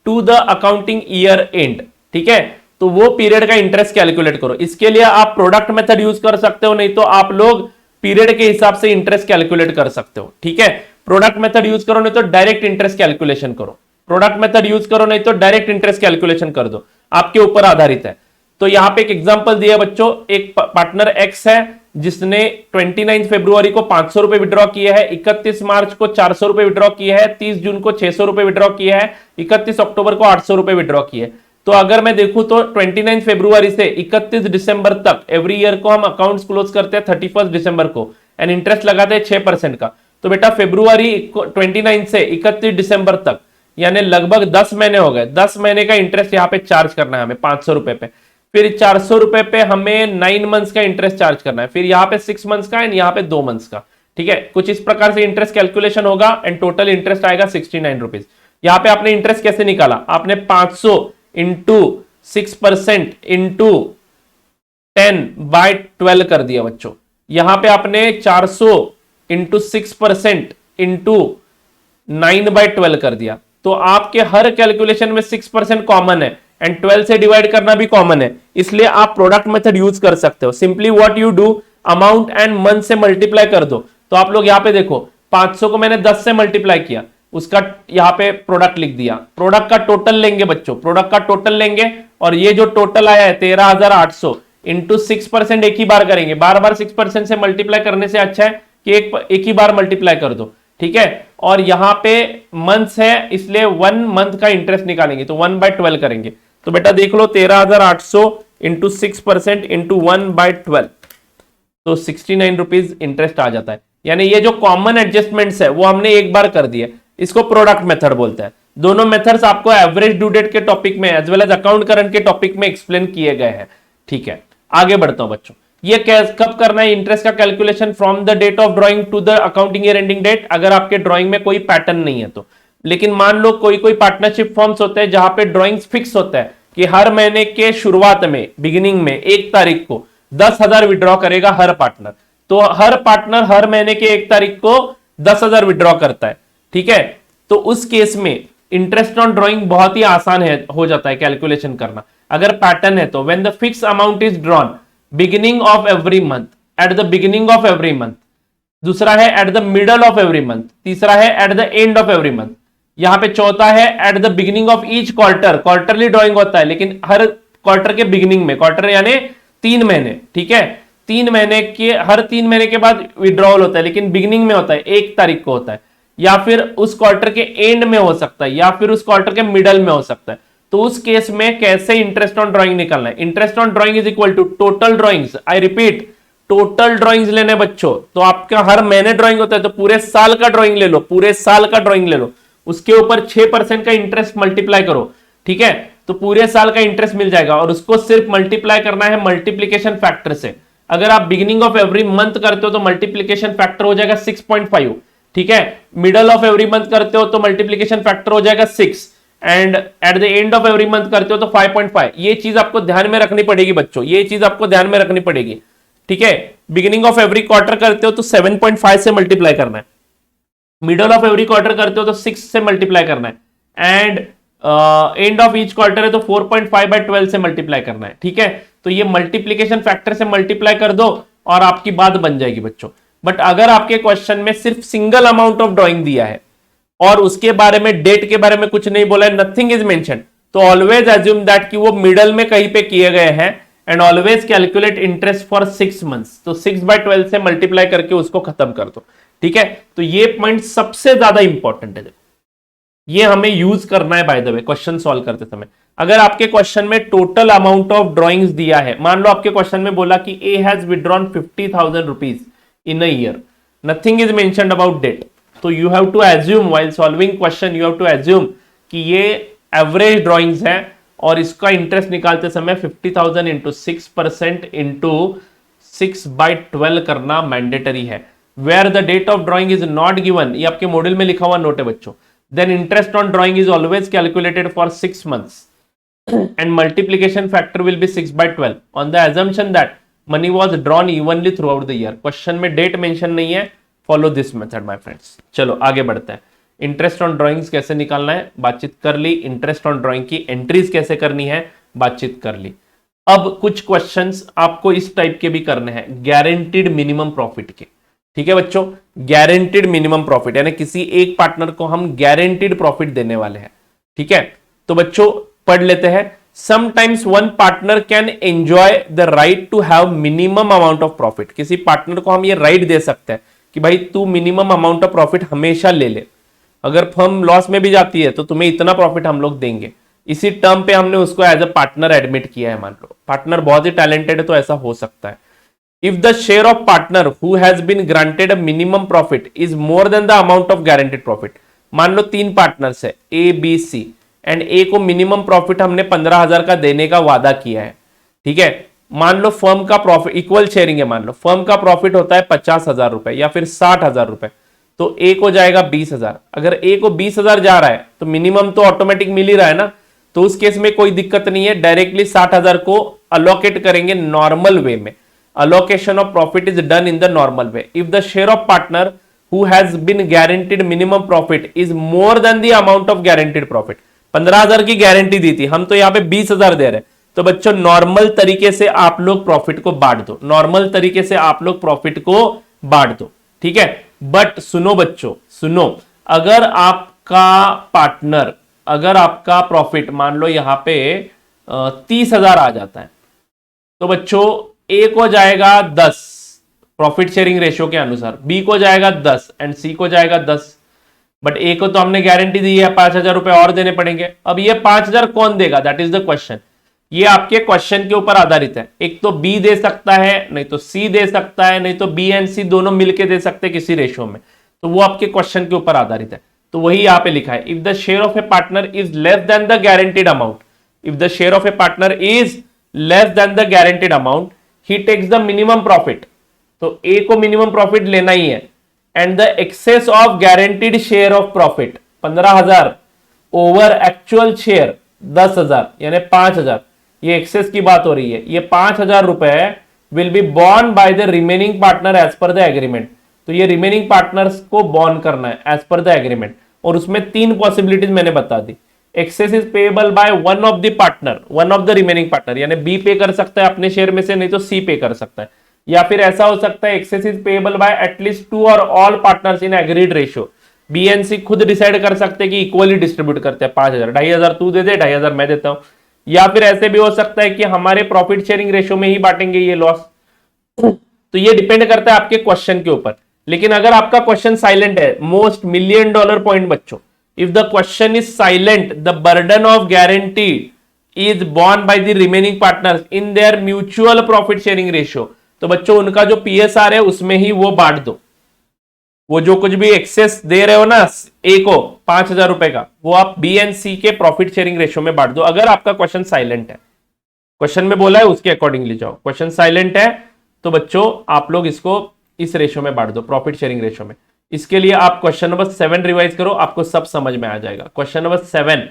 to the accounting year end. ठीक है, तो वो period का interest calculate करो। इसके लिए आप product method use कर सकते हो, नहीं तो आप लोग पीरियड के हिसाब से इंटरेस्ट कैलकुलेट कर सकते हो। ठीक है, प्रोडक्ट मेथड यूज करो, नहीं तो डायरेक्ट इंटरेस्ट कैलकुलेशन करो। प्रोडक्ट मेथड यूज करो, नहीं तो डायरेक्ट इंटरेस्ट कैलकुलेशन कर दो, आपके ऊपर आधारित है। तो यहां पे एक एग्जांपल दिया बच्चों, एक पार्टनर एक्स है जिसने 29 फरवरी को 500 रुपए विड्रॉ किए हैं, 31 मार्च को 400 रुपए विड्रॉ किए हैं, 30 जून को 600 रुपए विड्रॉ किए हैं, 31 अक्टूबर को 800 रुपए विड्रॉ किए। तो अगर मैं देखूं तो 29 फरवरी से 31 दिसंबर तक एवरी ईयर को हम अकाउंट्स क्लोज करते हैं 31 दिसंबर को, एंड इंटरेस्ट लगाते हैं 6% का। तो बेटा फरवरी 29 से 31 दिसंबर तक यानी लगभग 10 महीने हो गए, 10 महीने का इंटरेस्ट यहाँ पे चार्ज करना है हमें 500 रुपए पे, फिर 400 रुपए पे हमें 9 मंथ्स का इंटरेस्ट चार्ज करना है, फिर यहाँ पे 6 मंथ्स का एंड यहाँ पे 2 मंथ्स का। ठीक है, कुछ इस प्रकार से इंटरेस्ट कैलकुलेशन होगा एंड टोटल इंटरेस्ट आएगा 69 रुपीज। यहाँ पे आपने इंटरेस्ट कैसे निकाला? आपने 500 इंटू 6% इंटू 10/12 कर दिया बच्चों। यहां पे आपने 400 इंटू 6% इंटू 9/12 कर दिया। तो आपके हर कैलकुलेशन में 6% कॉमन है एंड 12 से डिवाइड करना भी कॉमन है, इसलिए आप प्रोडक्ट मेथड यूज कर सकते हो। Simply what you do, amount and month से मल्टीप्लाई कर दो। तो आप लोग यहां पे देखो 500 को मैंने 10 से मल्टीप्लाई किया, उसका यहां पे प्रोडक्ट लिख दिया। प्रोडक्ट का टोटल लेंगे बच्चों, प्रोडक्ट का टोटल लेंगे और ये जो टोटल आया है 13,800 इंटू 6% एक ही बार करेंगे। बार बार 6% से मल्टीप्लाई करने से अच्छा है कि एक ही बार मल्टीप्लाई कर दो। ठीक है, और यहां पे मंथ्स है इसलिए 1 मंथ का इंटरेस्ट निकालेंगे, तो 1/12 करेंगे। तो बेटा देख लो 13,800 इंटू 6% इंटू 1/12, तो 69 रुपीज इंटरेस्ट आ जाता है। यानी ये जो कॉमन एडजस्टमेंट्स है वो हमने एक बार कर दिए, इसको प्रोडक्ट मेथड बोलते हैं। दोनों मेथड्स आपको एवरेज ड्यू डेट के टॉपिक में as well as account current के टॉपिक में एक्सप्लेन किए गए हैं। ठीक है, आगे बढ़ता हूं बच्चों। ये कब करना है इंटरेस्ट का calculation? From the date of drawing to the accounting year ending date, अगर आपके ड्राइंग में कोई पैटर्न नहीं है तो। लेकिन मान लो कोई पार्टनरशिप फॉर्म्स होते हैं जहां पे ड्राइंग्स फिक्स होता है कि हर महीने के शुरुआत में, बिगिनिंग में 1 तारीख को 10,000 विड्रॉ करेगा हर पार्टनर। तो हर पार्टनर हर महीने के 1 तारीख को 10,000 विड्रॉ करता है। ठीक है, तो उस केस में इंटरेस्ट ऑन ड्राइंग बहुत ही आसान हो जाता है कैलकुलेशन करना अगर पैटर्न है तो। When the fix amount is drawn beginning of every month, at the beginning of every month, दूसरा है at the middle of every month, तीसरा है at the end of every month, यहां पे चौथा है at the beginning of each quarter. Quarterly drawing होता है लेकिन हर क्वार्टर के बिगिनिंग में, क्वार्टर यानी 3 महीने। ठीक है, 3 महीने के, हर 3 महीने के बाद विड्रॉवल होता है लेकिन बिगिनिंग में होता है, 1 तारीख को होता है, या फिर उस क्वार्टर के एंड में हो सकता है, या फिर उस क्वार्टर के मिडल में हो सकता है। तो उस केस में कैसे इंटरेस्ट ऑन ड्राइंग निकालना है? Interest on drawing is equal to total drawings, I repeat total drawings लेने बच्चों। तो आपका हर महीने ड्राइंग होता है तो पूरे साल का ड्राइंग ले लो, पूरे साल का ड्राइंग ले लो, उसके ऊपर 6% का इंटरेस्ट मल्टीप्लाई करो। ठीक है, तो पूरे साल का इंटरेस्ट मिल जाएगा और उसको सिर्फ मल्टीप्लाई करना है मल्टीप्लीकेशन फैक्टर से। अगर आप बिगिनिंग ऑफ एवरी मंथ करते हो तो मल्टीप्लीकेशन फैक्टर हो जाएगा 6.5। ठीक है, मिडल ऑफ एवरी मंथ करते हो तो मल्टीप्लीकेशन फैक्टर हो जाएगा 6 and at the end of every month करते हो तो 5.5। ये चीज आपको ध्यान में रखनी पड़ेगी बच्चों, ये चीज आपको ध्यान में रखनी पड़ेगी। ठीक है, बिगिनिंग ऑफ एवरी क्वार्टर करते हो तो 7.5 से मल्टीप्लाई करना है, मिडल ऑफ एवरी क्वार्टर करते हो तो 6 से मल्टीप्लाई करना है and end of each quarter है तो 4.5/12 से मल्टीप्लाई करना है। ठीक है, तो ये मल्टीप्लीकेशन फैक्टर से मल्टीप्लाई कर दो और आपकी बात बन जाएगी बच्चों। बट अगर आपके क्वेश्चन में सिर्फ सिंगल अमाउंट ऑफ ड्राइंग दिया है और उसके बारे में डेट के बारे में कुछ नहीं बोला है, नथिंग इज मेंशन, तो ऑलवेज एज्यूम दैट कि वो मिडल में कहीं पे किए गए हैं and always calculate interest for 6 months. तो 6/12 से मल्टीप्लाई करके उसको खत्म कर दो, ठीक है। तो ये पॉइंट सबसे ज्यादा इंपॉर्टेंट है, ये हमें यूज करना है by the way question solve करते समय। अगर आपके क्वेश्चन में टोटल अमाउंट ऑफ ड्रॉइंग्स दिया है, मान लो आपके क्वेश्चन में बोला कि A has withdrawn 50,000 rupees in a year, nothing is mentioned about date, तो you have to assume while solving question, you have to assume कि ये एवरेज ड्रॉइंग्स है और इसका इंटरेस्ट निकालते समय 50,000 इंटू 6% इंटू 6/12 करना मैंडेटरी है। Where the date of drawing is not given, ये आपके मॉड्यूल में लिखा हुआ नोट है बच्चों, then interest on drawing is always calculated for 6 months and multiplication factor will be 6/12 on the assumption that money was drawn evenly throughout the year। Question में date mention नहीं है, follow this method my friends. चलो आगे बढ़ते हैं। Interest on drawings कैसे निकालना है बातचीत कर ली, इंटरेस्ट ऑन ड्राइंग की एंट्रीज कैसे करनी है बातचीत कर ली। अब कुछ क्वेश्चंस आपको इस टाइप के भी करने हैं, गारंटीड मिनिमम प्रॉफिट के, ठीक है बच्चों। गारंटीड मिनिमम प्रॉफिट यानी किसी एक पार्टनर को हम गारंटीड प्रॉफिट देने वाले हैं, ठीक है। तो बच्चों पढ़ लेते हैं। Sometimes one partner can enjoy the right to have minimum amount of profit, किसी पार्टनर को हम ये राइट दे सकते हैं कि भाई तू मिनिमम अमाउंट ऑफ प्रॉफिट हमेशा ले ले, अगर फर्म लॉस में भी जाती है तो तुम्हें इतना प्रॉफिट हम लोग देंगे। इसी टर्म पे हमने उसको एज अ पार्टनर एडमिट किया है। मान लो पार्टनर बहुत ही टैलेंटेड है तो ऐसा हो सकता है। If the share of partner who has been granted a minimum profit is more than the amount of guaranteed profit, मान लो 3 पार्टनर्स है ए बी सी एंड ए को मिनिमम प्रॉफिट हमने 15,000 का देने का वादा किया है, ठीक है। मान लो फर्म का प्रॉफिट इक्वल शेयरिंग है, मान लो फर्म का प्रॉफिट होता है 50,000 रुपए या फिर 60,000 रुपए, तो ए को जाएगा 20,000। अगर ए को 20,000 जा रहा है तो मिनिमम तो ऑटोमेटिक मिल ही रहा है ना, तो उस केस में कोई दिक्कत नहीं है, डायरेक्टली 60,000 को अलोकेट करेंगे नॉर्मल वे में। Allocation of profit is done in the normal way. If the share of partner who has been guaranteed minimum profit is more than the amount of guaranteed profit, 15,000 की guarantee दी थी, हम तो यहाँ पे 20,000 दे रहे हैं, तो बच्चों नॉर्मल तरीके से आप लोग प्रॉफिट को बांट दो, नॉर्मल तरीके से आप लोग प्रॉफिट को बांट दो, ठीक है। बट सुनो बच्चों सुनो, अगर आपका प्रॉफिट मान लो यहाँ पे 30,000 आ जाता है, तो बच्चों ए को जाएगा 10 प्रॉफिट शेयरिंग रेशियो के अनुसार, बी को जाएगा 10 एंड सी को जाएगा 10। बट ए को तो हमने गारंटी दी है, 5,000 रुपए और देने पड़ेंगे। अब ये 5,000 कौन देगा, दैट इज द क्वेश्चन। ये आपके क्वेश्चन के ऊपर आधारित है, एक तो बी दे सकता है, नहीं तो सी दे सकता है, नहीं तो बी एंड सी दोनों मिलके दे सकते हैं किसी रेशियो में, तो वो आपके क्वेश्चन के ऊपर आधारित है। तो वही यहां पे लिखा है, if the share of a partner is less than the guaranteed amount, if the share of a partner is less than the guaranteed amount he takes the minimum profit, तो A को मिनिमम प्रॉफिट लेना ही है, and the excess of guaranteed share of profit 15,000 over actual share 10,000 यानी 5,000, ये access की बात हो रही है। ये 5,000 रुपए will be borne by the remaining partner as per the agreement, तो ये रिमेनिंग पार्टनर्स को बॉर्न करना है एज पर द एग्रीमेंट, और उसमें 3 पॉसिबिलिटीज मैंने बता दी। Excess is payable by one of the partner, one of the remaining partner, यानी बी पे कर सकता है अपने शेयर में से, नहीं तो सी पे कर सकता है। या फिर ऐसा हो सकता है excess is payable by at least 2 और all partners in agreed ratio, B and C खुद डिसाइड कर सकते हैं कि इक्वली डिस्ट्रीब्यूट करते हैं 5,000, 2,500 तू दे दे, 2,500 मैं देता हूं। या फिर ऐसे भी हो सकता है कि हमारे प्रॉफिट शेयरिंग रेशियो में ही बांटेंगे ये लॉस, तो ये डिपेंड करता है आपके क्वेश्चन के ऊपर। लेकिन अगर आपका क्वेश्चन साइलेंट है, मोस्ट $1,000,000 पॉइंट बच्चों, if the question is silent, the burden of guarantee is borne by the remaining partners in their mutual profit sharing ratio, तो बच्चों उनका जो PSR है उसमें ही वो बांट दो, वो जो कुछ भी एक्सेस दे रहे हो ना ए को 5,000 रुपए का, वो आप बी एंड सी के प्रॉफिट शेयरिंग रेशियो में बांट दो। अगर आपका क्वेश्चन साइलेंट है, क्वेश्चन में बोला है उसके अकॉर्डिंगली जाओ, क्वेश्चन साइलेंट है तो बच्चों आप लोग इसको इस रेशियो में बांट दो, प्रॉफिट शेयरिंग रेशियो में। इसके लिए आप क्वेश्चन नंबर 7 रिवाइज करो, आपको सब समझ में आ जाएगा। Question number 7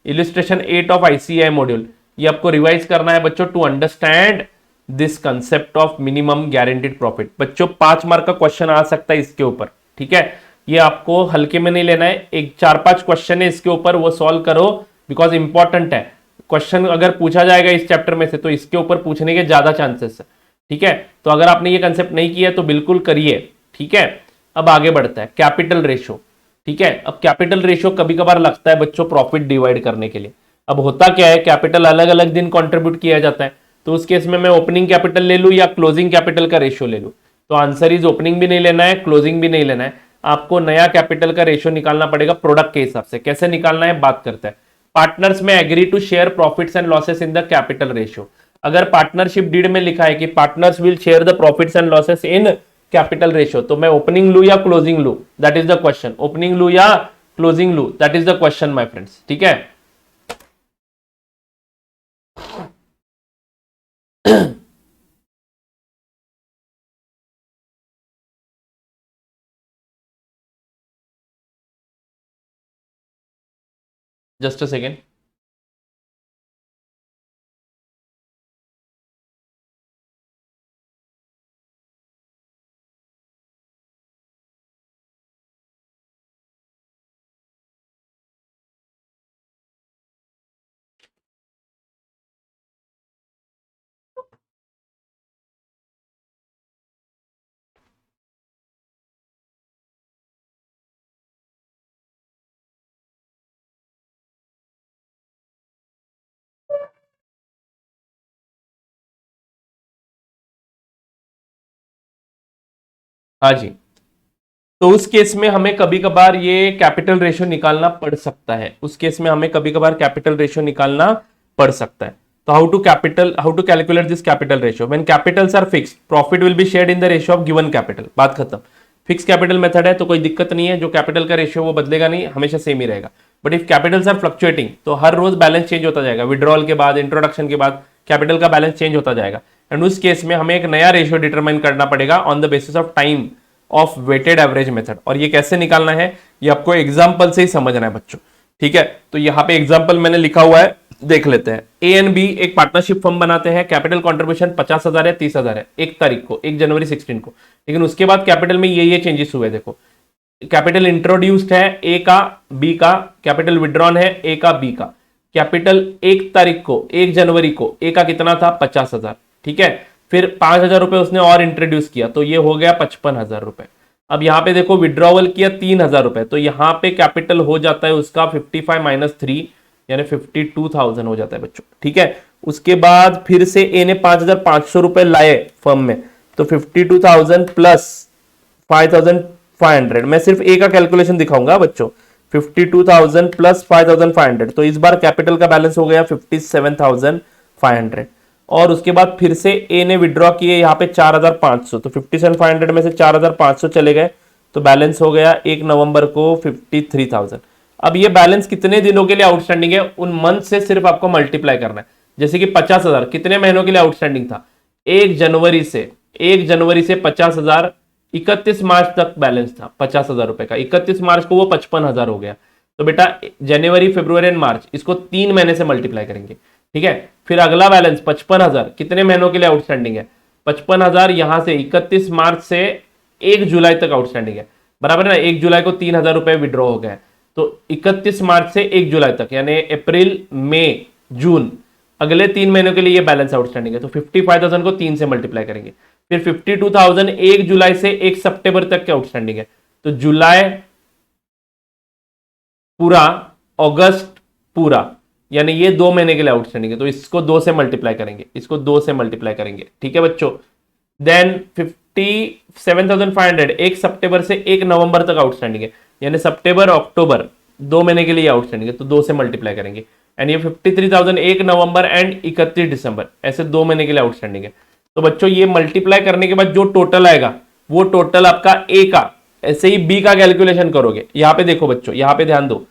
illustration 8 of ICAI module, ये आपको रिवाइज करना है बच्चों to understand this concept of minimum guaranteed profit. बच्चों 5 मार्क का क्वेश्चन आ सकता है इसके ऊपर, ठीक है। ये आपको हल्के में नहीं लेना है, एक 4-5 क्वेश्चन है इसके ऊपर, वो सॉल्व करो बिकॉज इंपॉर्टेंट है। क्वेश्चन अगर पूछा जाएगा इस चैप्टर में से तो इसके ऊपर पूछने के ज्यादा चांसेस है, ठीक है। तो अगर आपने ये कंसेप्ट नहीं किया तो बिल्कुल करिए, ठीक है, अब आगे बढ़ता है कैपिटल रेशो। ठीक है, अब कैपिटल रेशो कभी कभार लगता है बच्चों प्रॉफिट डिवाइड करने के लिए। अब होता क्या है, कैपिटल अलग अलग दिन कंट्रीब्यूट किया जाता है, तो उस केस में मैं ओपनिंग कैपिटल ले लूं या क्लोजिंग कैपिटल का रेशियो ले लूं। तो आंसर इज ओपनिंग भी नहीं लेना है, क्लोजिंग भी नहीं लेना है, आपको नया कैपिटल का रेशियो निकालना पड़ेगा प्रोडक्ट के हिसाब से। कैसे निकालना है बात करते हैं। पार्टनर्स में agree to share profits and losses in the capital ratio. अगर पार्टनरशिप डीड में लिखा है कि partners will share the profits and losses in capital ratio, तो मैं ओपनिंग लू या क्लोजिंग लू, that is the question. Opening लू या क्लोजिंग लू, that is the question my friends. ठीक है, जस्ट अ सेकेंड। हाँ जी, तो उस केस में हमें कभी कभार ये कैपिटल रेशियो निकालना पड़ सकता है। उस केस में हमें कभी कभार कैपिटल रेशियो निकालना पड़ सकता है। तो how to calculate this capital ratio. When capitals are fixed profit will be shared in the ratio of given capital. बात खत्म। फिक्स कैपिटल मेथड है तो कोई दिक्कत नहीं है, जो कैपिटल का रेशियो वो बदलेगा नहीं, हमेशा सेम ही रहेगा। But if capitals are fluctuating तो हर रोज बैलेंस चेंज होता जाएगा, विड्रॉल के बाद, इंट्रोडक्शन के बाद कैपिटल का बैलेंस चेंज होता जाएगा। एंड उस केस में हमें एक नया रेशियो डिटरमाइन करना पड़ेगा on the basis of time of weighted average method. और ये कैसे निकालना है ये आपको एग्जांपल से ही समझना है बच्चों। ठीक है, तो यहाँ पे एग्जांपल मैंने लिखा हुआ है, देख लेते हैं। ए एंड बी एक पार्टनरशिप फर्म बनाते हैं, कैपिटल कंट्रीब्यूशन 50,000 है, 30,000 है, 1 तारीख को, 1 जनवरी 16 को। लेकिन उसके बाद कैपिटल में ये चेंजेस हुए। देखो, कैपिटल इंट्रोड्यूस्ड है ए का, बी का, कैपिटल विड्रॉन है ए का, बी का। कैपिटल 1 तारीख को, 1 जनवरी को ए का कितना था, 50,000। ठीक है, फिर 5,000 रुपए उसने और इंट्रोड्यूस किया, तो ये हो गया 55,000 रुपए। अब यहां पे देखो विड्रॉवल किया 3,000 रुपए, तो यहां पे कैपिटल हो जाता है उसका 55 माइनस 3 यानी 52,000 हो जाता है बच्चों। ठीक है, उसके बाद फिर से ए ने 5,500 रुपए लाए फर्म में, तो 52,000 प्लस 5,500। मैं सिर्फ ए का कैलकुलेशन दिखाऊंगा बच्चों। 52,000 प्लस 5,500, तो इस बार कैपिटल का बैलेंस हो गया 57,500। और उसके बाद फिर से ए ने विड्रॉ किए यहाँ पे 4,500, तो 57,500 में से 4,500 चले गए, तो बैलेंस हो गया 1 नवंबर को 53,000। अब ये बैलेंस कितने दिनों के लिए आउटस्टैंडिंग है, उन मंथ से सिर्फ आपको मल्टीप्लाई करना है। जैसे कि 50,000 कितने महीनों के लिए आउटस्टैंडिंग था, 1 जनवरी से 50,000 31 मार्च तक बैलेंस था 50,000 रुपए का। 31 मार्च को वो 55,000 हो गया। तो बेटा जनवरी, फरवरी एंड मार्च, इसको 3 महीने से मल्टीप्लाई करेंगे। ठीक है, फिर अगला बैलेंस 55,000 कितने महीनों के लिए आउटस्टैंडिंग है, 55,000 यहां से 31 मार्च से 1 जुलाई तक आउटस्टैंडिंग है, बराबर है ना। 1 जुलाई को 3,000 रुपए विड्रॉ हो गए, तो 31 मार्च से 1 जुलाई तक यानी अप्रैल, मई, जून, अगले 3 महीनों के लिए ये बैलेंस आउटस्टैंडिंग है। तो 55,000 को 3 से मल्टीप्लाई करेंगे। फिर 52,000 1 जुलाई से 1 सितंबर तक के आउटस्टैंडिंग है, तो जुलाई पूरा, अगस्त पूरा, यानी ये 2 महीने के लिए आउटस्टैंडिंग है, तो इसको 2 से मल्टीप्लाई करेंगे, इसको 2 से मल्टीप्लाई करेंगे। ठीक है बच्चों, देन 57,500 1 सितंबर से 1 नवंबर तक आउटस्टैंडिंग है, यानी सितंबर, अक्टूबर 2 महीने के लिए आउटस्टैंडिंग है, तो 2 से मल्टीप्लाई करेंगे। एंड ये 53,000 1 नवंबर एंड 31 दिसंबर, ऐसे 2 महीने के लिए आउटस्टैंडिंग है। तो बच्चों ये मल्टीप्लाई करने के बाद जो टोटल आएगा वो टोटल आपका ए का, ऐसे ही बी का कैलकुलेशन करोगे। यहां पे देखो बच्चों, यहां पे ध्यान दो,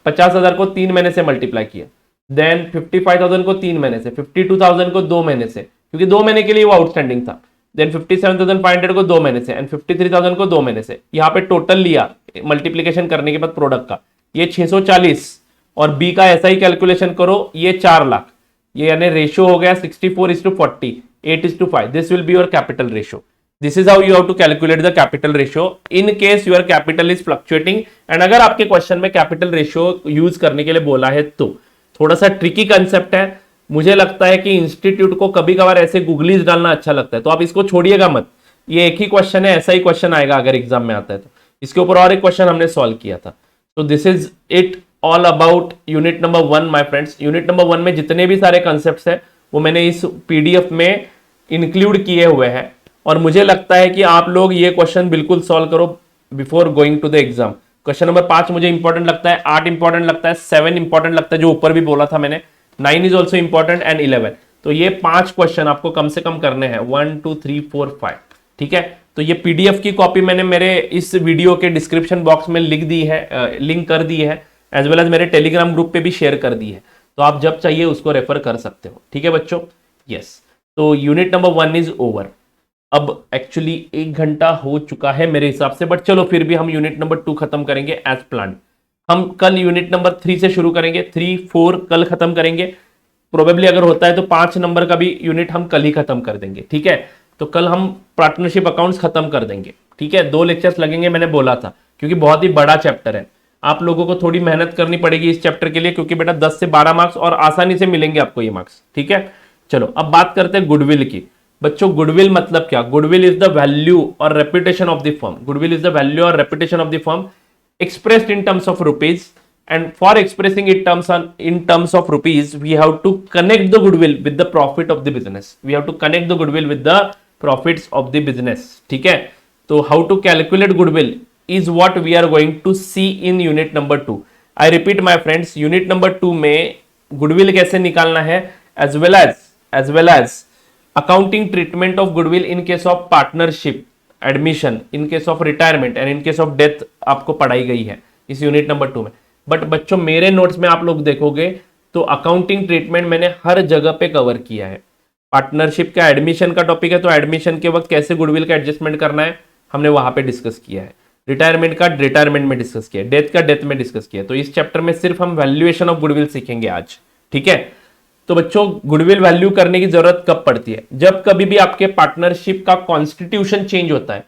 50,000 को 3 महीने से मल्टीप्लाई किया, देन 55,000 को 3 महीने से, 52,000 को 2 महीने से, क्योंकि 2 महीने के लिए वो आउटस्टैंडिंग था, देन 57,500 को 2 महीने से एंड 53,000 को 2 महीने से। यहाँ पे टोटल लिया मल्टीप्लीकेशन करने के बाद प्रोडक्ट का, ये 640, और बी का ऐसा ही कैलकुलेशन करो, ये 4 लाख, ये यानी रेशियो हो गया 64:40, 8:5। This will be your capital ratio. This is how you have to calculate the capital ratio in case your capital is fluctuating। and अगर आपके क्वेश्चन में कैपिटल रेशियो यूज करने के लिए बोला है तो थोड़ा सा ट्रिकी कंसेप्ट है। मुझे लगता है कि इंस्टीट्यूट को कभी कभार ऐसे गूगलीज डालना अच्छा लगता है, तो आप इसको छोड़िएगा मत। ये एक ही क्वेश्चन है, ऐसा ही क्वेश्चन आएगा अगर एग्जाम में आता है तो। इसके ऊपर और एक क्वेश्चन हमने सॉल्व किया था। तो this is it all about unit number 1 my friends. Unit number 1 में जितने भी सारे कॉन्सेप्ट्स है वो मैंने इस पीडीएफ में इंक्लूड किए हुए हैं, और मुझे लगता है कि आप लोग ये क्वेश्चन बिल्कुल सॉल्व करो before going to the exam. Question number 5 मुझे इंपॉर्टेंट लगता है, 8 इंपॉर्टेंट लगता है, 7 इंपॉर्टेंट लगता है जो ऊपर भी बोला था मैंने, 9 इज ऑल्सो इंपॉर्टेंट एंड 11। तो ये 5 क्वेश्चन आपको कम से कम करने हैं, 1 2 3 4 5। ठीक है, तो ये पीडीएफ की कॉपी मैंने मेरे इस वीडियो के डिस्क्रिप्शन बॉक्स में लिख दी है, लिंक कर दी है, एज वेल एज मेरे टेलीग्राम ग्रुप पे भी शेयर कर दी है, तो आप जब चाहिए उसको रेफर कर सकते हो। ठीक है बच्चों, यस। तो यूनिट नंबर 1 इज ओवर। अब एक्चुअली 1 घंटा हो चुका है मेरे हिसाब से, बट चलो फिर भी हम यूनिट नंबर 2 खत्म करेंगे एज प्लान। हम कल यूनिट नंबर 3 से शुरू करेंगे, 3 4 कल खत्म करेंगे। प्रोबेबली अगर होता है तो 5 नंबर का भी यूनिट हम कल ही खत्म कर देंगे। ठीक है, तो कल हम पार्टनरशिप अकाउंट्स खत्म कर देंगे। ठीक है, 2 लेक्चर्स लगेंगे मैंने बोला था, क्योंकि बहुत ही बड़ा चैप्टर है। आप लोगों को थोड़ी मेहनत करनी पड़ेगी इस चैप्टर के लिए, क्योंकि बेटा 10 से 12 मार्क्स और आसानी से मिलेंगे आपको ये मार्क्स। ठीक है, चलो अब बात करते हैं गुडविल की। बच्चों गुडविल मतलब क्या? गुडविल इज द वैल्यू और reputation of the firm. Goodwill is the value और reputation of the firm expressed in terms of rupees, and for expressing it in terms of rupees we have to connect the goodwill with the profit of the business. We have to connect the goodwill with the profits of the business. ठीक है, तो how to calculate goodwill is what we are going to see in unit number 2. I repeat my friends, unit number 2 में goodwill कैसे निकालना है, as well as accounting treatment of goodwill in case of partnership, admission, in case of retirement and in case of death आपको पढ़ाई गई है इस unit number 2 में। बट बच्चों मेरे नोट्स में आप लोग देखोगे तो अकाउंटिंग ट्रीटमेंट मैंने हर जगह पे कवर किया है। पार्टनरशिप का एडमिशन का टॉपिक है, तो एडमिशन के वक्त कैसे गुडविल का एडजस्टमेंट करना है हमने वहां पे डिस्कस किया है। रिटायरमेंट का रिटायरमेंट में डिस्कस किया है, डेथ का डेथ में डिस्कस किया है। तो इस चैप्टर में सिर्फ हम वैल्यूएशन ऑफ गुडविल सीखेंगे आज। ठीक है, तो बच्चों गुडविल वैल्यू करने की जरूरत कब पड़ती है? जब कभी भी आपके पार्टनरशिप का कॉन्स्टिट्यूशन चेंज होता है,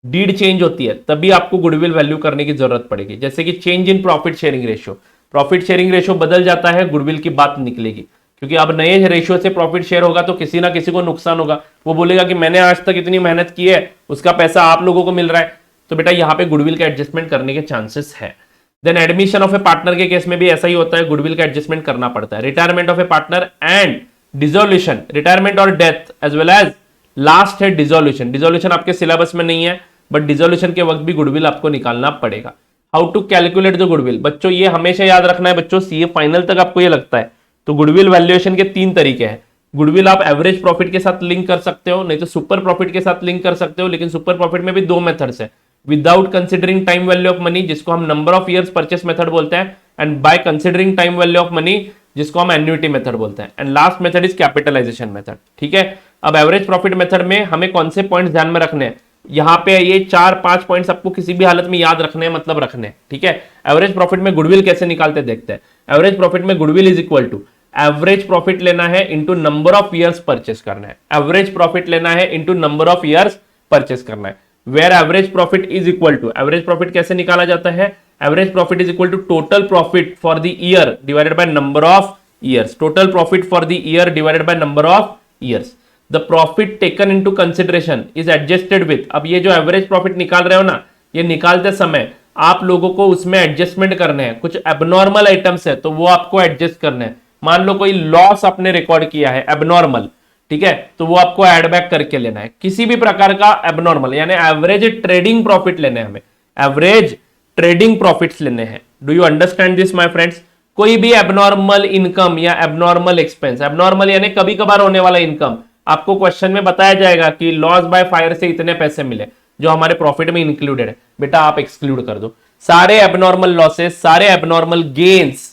डीड चेंज होती है, तभी आपको गुडविल वैल्यू करने की जरूरत पड़ेगी। जैसे कि change in profit sharing ratio, profit sharing ratio बदल जाता है, गुडविल की बात निकलेगी, क्योंकि अब नए रेशियो से प्रॉफिट शेयर होगा तो किसी ना किसी को नुकसान होगा। वो बोलेगा कि मैंने आज तक इतनी मेहनत की है, उसका पैसा आप लोगों को मिल रहा है, तो बेटा यहां पे गुडविल का एडजस्टमेंट करने के चांसेस है। Then admission of a partner के केस में भी ऐसा ही होता है, गुडविल का एडजस्टमेंट करना पड़ता है। Retirement of a partner and dissolution, retirement और death as well as last है डिसोल्यूशन। डिसोल्यूशन आपके सिलेबस में नहीं है, बट डिसोल्यूशन के वक्त भी गुडविल आपको निकालना पड़ेगा। How to calculate the goodwill, बच्चों ये हमेशा याद रखना है बच्चों, सीए फाइनल तक आपको ये लगता है। तो गुडविल वैल्यूएशन के 3 तरीके हैं। गुडविल आप एवरेज प्रॉफिट के साथ लिंक कर सकते हो, नहीं तो सुपर प्रॉफिट के साथ लिंक कर सकते हो, लेकिन सुपर प्रॉफिट में भी 2 मेथड्स है। Without considering time value of money, जिसको हम number of years purchase method बोलते हैं, and by considering time value of money, जिसको हम एन्युटी मेथड बोलते हैं, and last method is capitalization method. ठीक है, अब एवरेज प्रॉफिट मेथड में हमें कौन से पॉइंट्स ध्यान में रखने हैं? यहां पे ये 4-5 पॉइंट्स आपको किसी भी हालत में याद रखने हैं, मतलब रखने हैं। ठीक है, एवरेज प्रॉफिट में गुडविल कैसे निकालते देखते हैं। एवरेज प्रॉफिट में goodwill is equal to average profit लेना है into number of years purchase करना है। एवरेज प्रॉफिट लेना है into number of years purchase करना है। Where average profit is equal to, average profit कैसे निकाला जाता है? Average profit is equal to total profit for the year divided by number of years. Total profit for the year divided by number of years. The profit taken into consideration is adjusted with, अब ये जो average profit निकाल रहे हो ना, ये निकालते समय आप लोगों को उसमें एडजस्टमेंट करने हैं। कुछ एबनॉर्मल आइटम्स है तो वो आपको एडजस्ट करने हैं। मान लो कोई लॉस आपने रिकॉर्ड किया है एबनॉर्मल, ठीक है, तो वो आपको एड बैक करके लेना है। किसी भी प्रकार का एबनॉर्मल, यानी एवरेज ट्रेडिंग प्रॉफिट लेने हैं हमें, एवरेज ट्रेडिंग प्रॉफिट्स लेने हैं। Do you understand this my friends? कोई भी एबनॉर्मल इनकम या एबनॉर्मल एक्सपेंस, एबनॉर्मल यानी कभी कभार होने वाला इनकम, आपको क्वेश्चन में बताया जाएगा कि लॉस बाय फायर से इतने पैसे मिले जो हमारे प्रॉफिट में इंक्लूडेड है, बेटा आप एक्सक्लूड कर दो सारे एबनॉर्मल लॉसेस, सारे एबनॉर्मल गेन्स।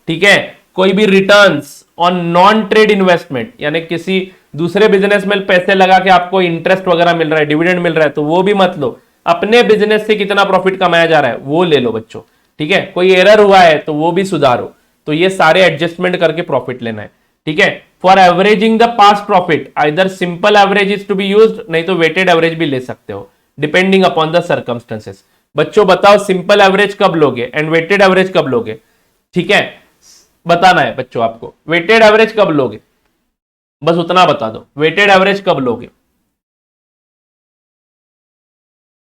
ठीक है, कोई भी returns on non trade investment, यानी किसी दूसरे बिजनेस में पैसे लगा के आपको इंटरेस्ट वगैरह मिल रहा है, डिविडेंड मिल रहा है, तो वो भी मत लो। अपने बिजनेस से कितना प्रॉफिट कमाया जा रहा है वो ले लो बच्चों। ठीक है, कोई एरर हुआ है तो वो भी सुधारो। तो ये सारे एडजस्टमेंट करके प्रॉफिट लेना है। ठीक है, for averaging the past profit either simple average is to be used, नहीं तो वेटेड एवरेज भी ले सकते हो डिपेंडिंग अपॉन द सर्कमस्टेंसेस। बच्चों बताओ सिंपल एवरेज कब लोगे एंड वेटेड एवरेज कब लोगे? ठीक है, बताना है बच्चों आपको। वेटेड एवरेज कब लोगे, बस उतना बता दो, वेटेड एवरेज कब लोगे?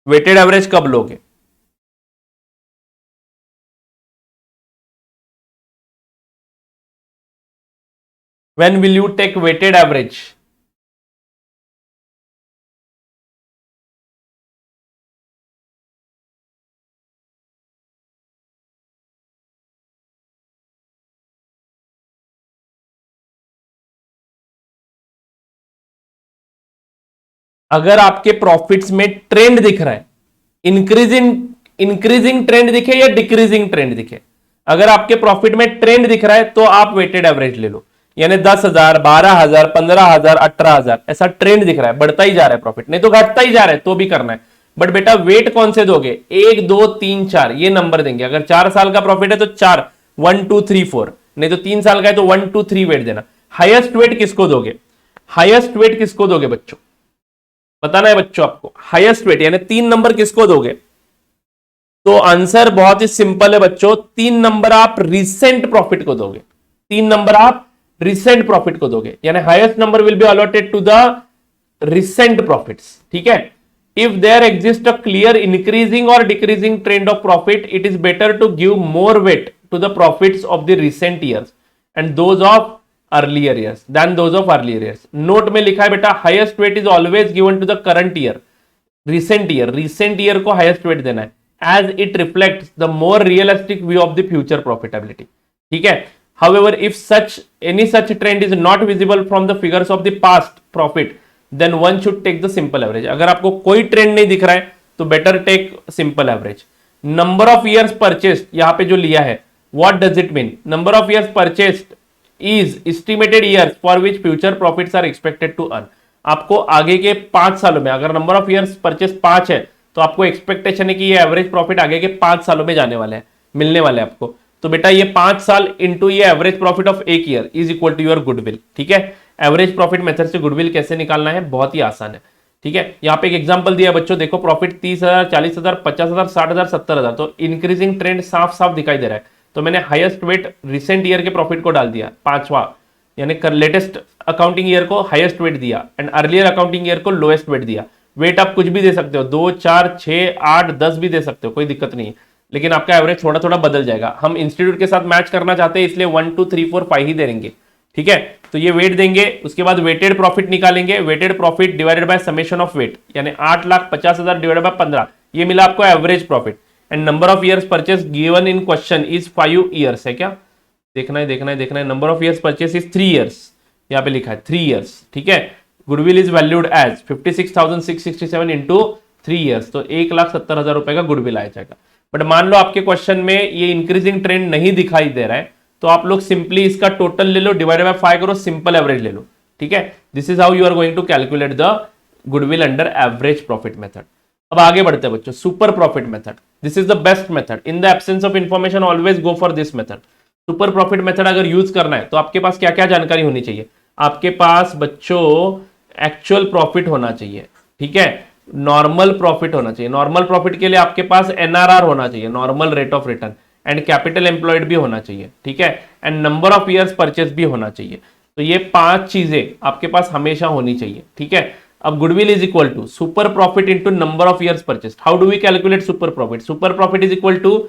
वेटेड एवरेज कब लोगे? When will you take weighted average? अगर आपके प्रॉफिट्स में ट्रेंड दिख रहा है, इंक्रीजिंग इंक्रीजिंग ट्रेंड दिखे या डिक्रीजिंग ट्रेंड दिखे, अगर आपके प्रॉफिट में ट्रेंड दिख रहा है तो आप वेटेड एवरेज ले लो, यानी 10,000, 12,000, 15,000, 18,000 ऐसा ट्रेंड दिख रहा है, बढ़ता ही जा रहा है प्रॉफिट, नहीं तो घटता ही जा रहा है तो भी करना है। बट बेटा वेट कौन से दोगे? 1, 2, 3, 4 ये नंबर देंगे। अगर 4 साल का प्रॉफिट है तो 4, 1, 2, 3, 4, नहीं तो 3 साल का है तो 1, 2, 3 वेट देना। हाईएस्ट वेट किसको दोगे? हाईएस्ट वेट किसको दोगे बच्चों? बताना है बच्चों आपको, हाईएस्ट वेट यानी 3 नंबर किसको दोगे? तो आंसर बहुत ही सिंपल है बच्चों, 3 नंबर आप रिसेंट प्रॉफिट को दोगे। 3 नंबर आप रिसेंट प्रॉफिट को दोगे, यानी highest number will be allotted to the recent profits. ठीक है, if there exist a clear increasing और decreasing trend of profit, it is better to give more weight to the profits of the recent years and those of earlier years than those of earlier years. Note में लिखा है बेटा, highest weight is always given to the current year, recent year को highest weight देना है, as it reflects the more realistic view of the future profitability. ठीक है, however if any such trend is not visible from the figures of the past profit, then one should take the simple average. अगर आपको कोई trend नहीं दिख रहा है तो better take simple average. Number of years purchased यहां पे जो लिया है, what does it mean? Number of years purchased is estimated years for which future profits are expected to earn. आपको आगे के 5 सालों में, अगर नंबर ऑफ ईयर्स परचेस 5 है तो आपको एक्सपेक्टेशन है कि ये एवरेज प्रॉफिट आगे के 5 सालों में जाने वाले हैं, मिलने वाले हैं आपको। तो बेटा ये 5 साल इंटू ये average profit of 1 year is equal to your goodwill. ठीक है, एवरेज प्रॉफिट मेथड से गुडविल कैसे निकालना है, बहुत ही आसान है। ठीक है, यहाँ पे एक एग्जांपल दिया बच्चों, देखो प्रॉफिट 30,000, 40,000, 50,000, 60,000, 70,000, तो इंक्रीजिंग ट्रेंड साफ साफ दिखाई दे रहा है। तो मैंने हाईएस्ट वेट रिसेंट ईयर के प्रॉफिट को डाल दिया, 5वां यानी लेटेस्ट अकाउंटिंग ईयर को हाईएस्ट वेट दिया एंड अर्लियर अकाउंटिंग ईयर को लोएस्ट वेट दिया। वेट आप कुछ भी दे सकते हो, 2, 4, 6, 8, 10 भी दे सकते हो, कोई दिक्कत नहीं है, लेकिन आपका एवरेज थोड़ा थोड़ा बदल जाएगा। हम इंस्टीट्यूट के साथ मैच करना चाहते हैं इसलिए 1, 2, 3, 4, 5 ही देंगे। ठीक है, तो ये वेट देंगे, उसके बाद वेटेड प्रॉफिट निकालेंगे, weighted profit divided by summation of weight, यानी 8,50,000 डिवाइडेड बाय 15, ये मिला आपको average profit. And number of years purchase given in question is 5 years है क्या? देखना है। Number of years purchase is 3 years, यहाँ पे लिखा है 3 ईयर्स। ठीक है, goodwill is valued as 56,667 into 3 years, तो 1,70,000 रुपए का गुडविल आ जाएगा। बट मान लो आपके क्वेश्चन में ये इंक्रीजिंग ट्रेंड नहीं दिखाई दे रहा है, तो आप लोग सिंपली इसका टोटल ले लो, डिवाइडेड बाय 5 करो, सिंपल एवरेज ले लो। ठीक है, this is how you are going to calculate the goodwill under average profit method. अब आगे बढ़ते हैं बच्चों, super profit method. This is the best method, in the absence of information always go for this method. Super profit method अगर use करना है तो आपके पास क्या क्या जानकारी होनी चाहिए? आपके पास बच्चों एक्चुअल प्रॉफिट होना चाहिए, ठीक है, नॉर्मल प्रॉफिट होना चाहिए, नॉर्मल प्रॉफिट के लिए आपके पास एनआरआर होना चाहिए, normal rate of return, and capital employed भी होना चाहिए। ठीक है, and number of years purchase भी होना चाहिए। तो ये 5 चीजें आपके पास हमेशा होनी चाहिए। ठीक है, अब goodwill is equal to super profit into number of years purchase. How do we calculate super profit? Super profit is equal to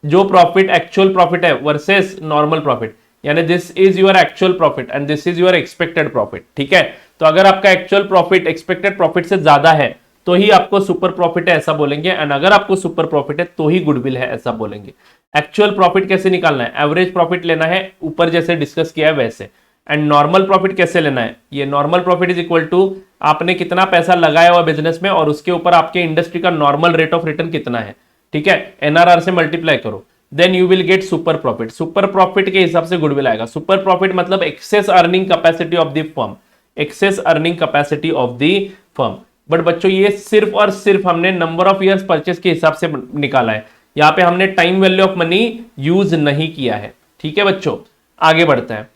जो प्रॉफिट एक्चुअल प्रॉफिट है वर्सेस नॉर्मल प्रॉफिट, यानी this is your actual profit and this is your expected profit. ठीक है, तो अगर आपका actual profit expected profit से ज्यादा है तो ही आपको सुपर प्रॉफिट है ऐसा बोलेंगे, एंड अगर आपको सुपर प्रॉफिट है तो ही गुडविल है ऐसा बोलेंगे। एक्चुअल प्रॉफिट कैसे निकालना है? एवरेज प्रॉफिट लेना है, ऊपर जैसे डिस्कस किया है वैसे। एंड नॉर्मल प्रॉफिट कैसे लेना है? ये normal profit is equal to आपने कितना पैसा लगाया हुआ बिजनेस में और उसके ऊपर आपके इंडस्ट्री का नॉर्मल रेट ऑफ रिटर्न कितना है। ठीक है, एनआरआर से मल्टीप्लाई करो, then you will get super profit. Super profit के हिसाब से गुडविल आएगा। सुपर प्रॉफिट मतलब excess earning capacity of the firm, excess earning capacity of the firm. But बच्चों ये सिर्फ और सिर्फ हमने नंबर ऑफ ईयर्स परचेस के हिसाब से निकाला है, यहाँ पे हमने time value of money use नहीं किया है। ठीक है बच्चों, आगे बढ़ते हैं।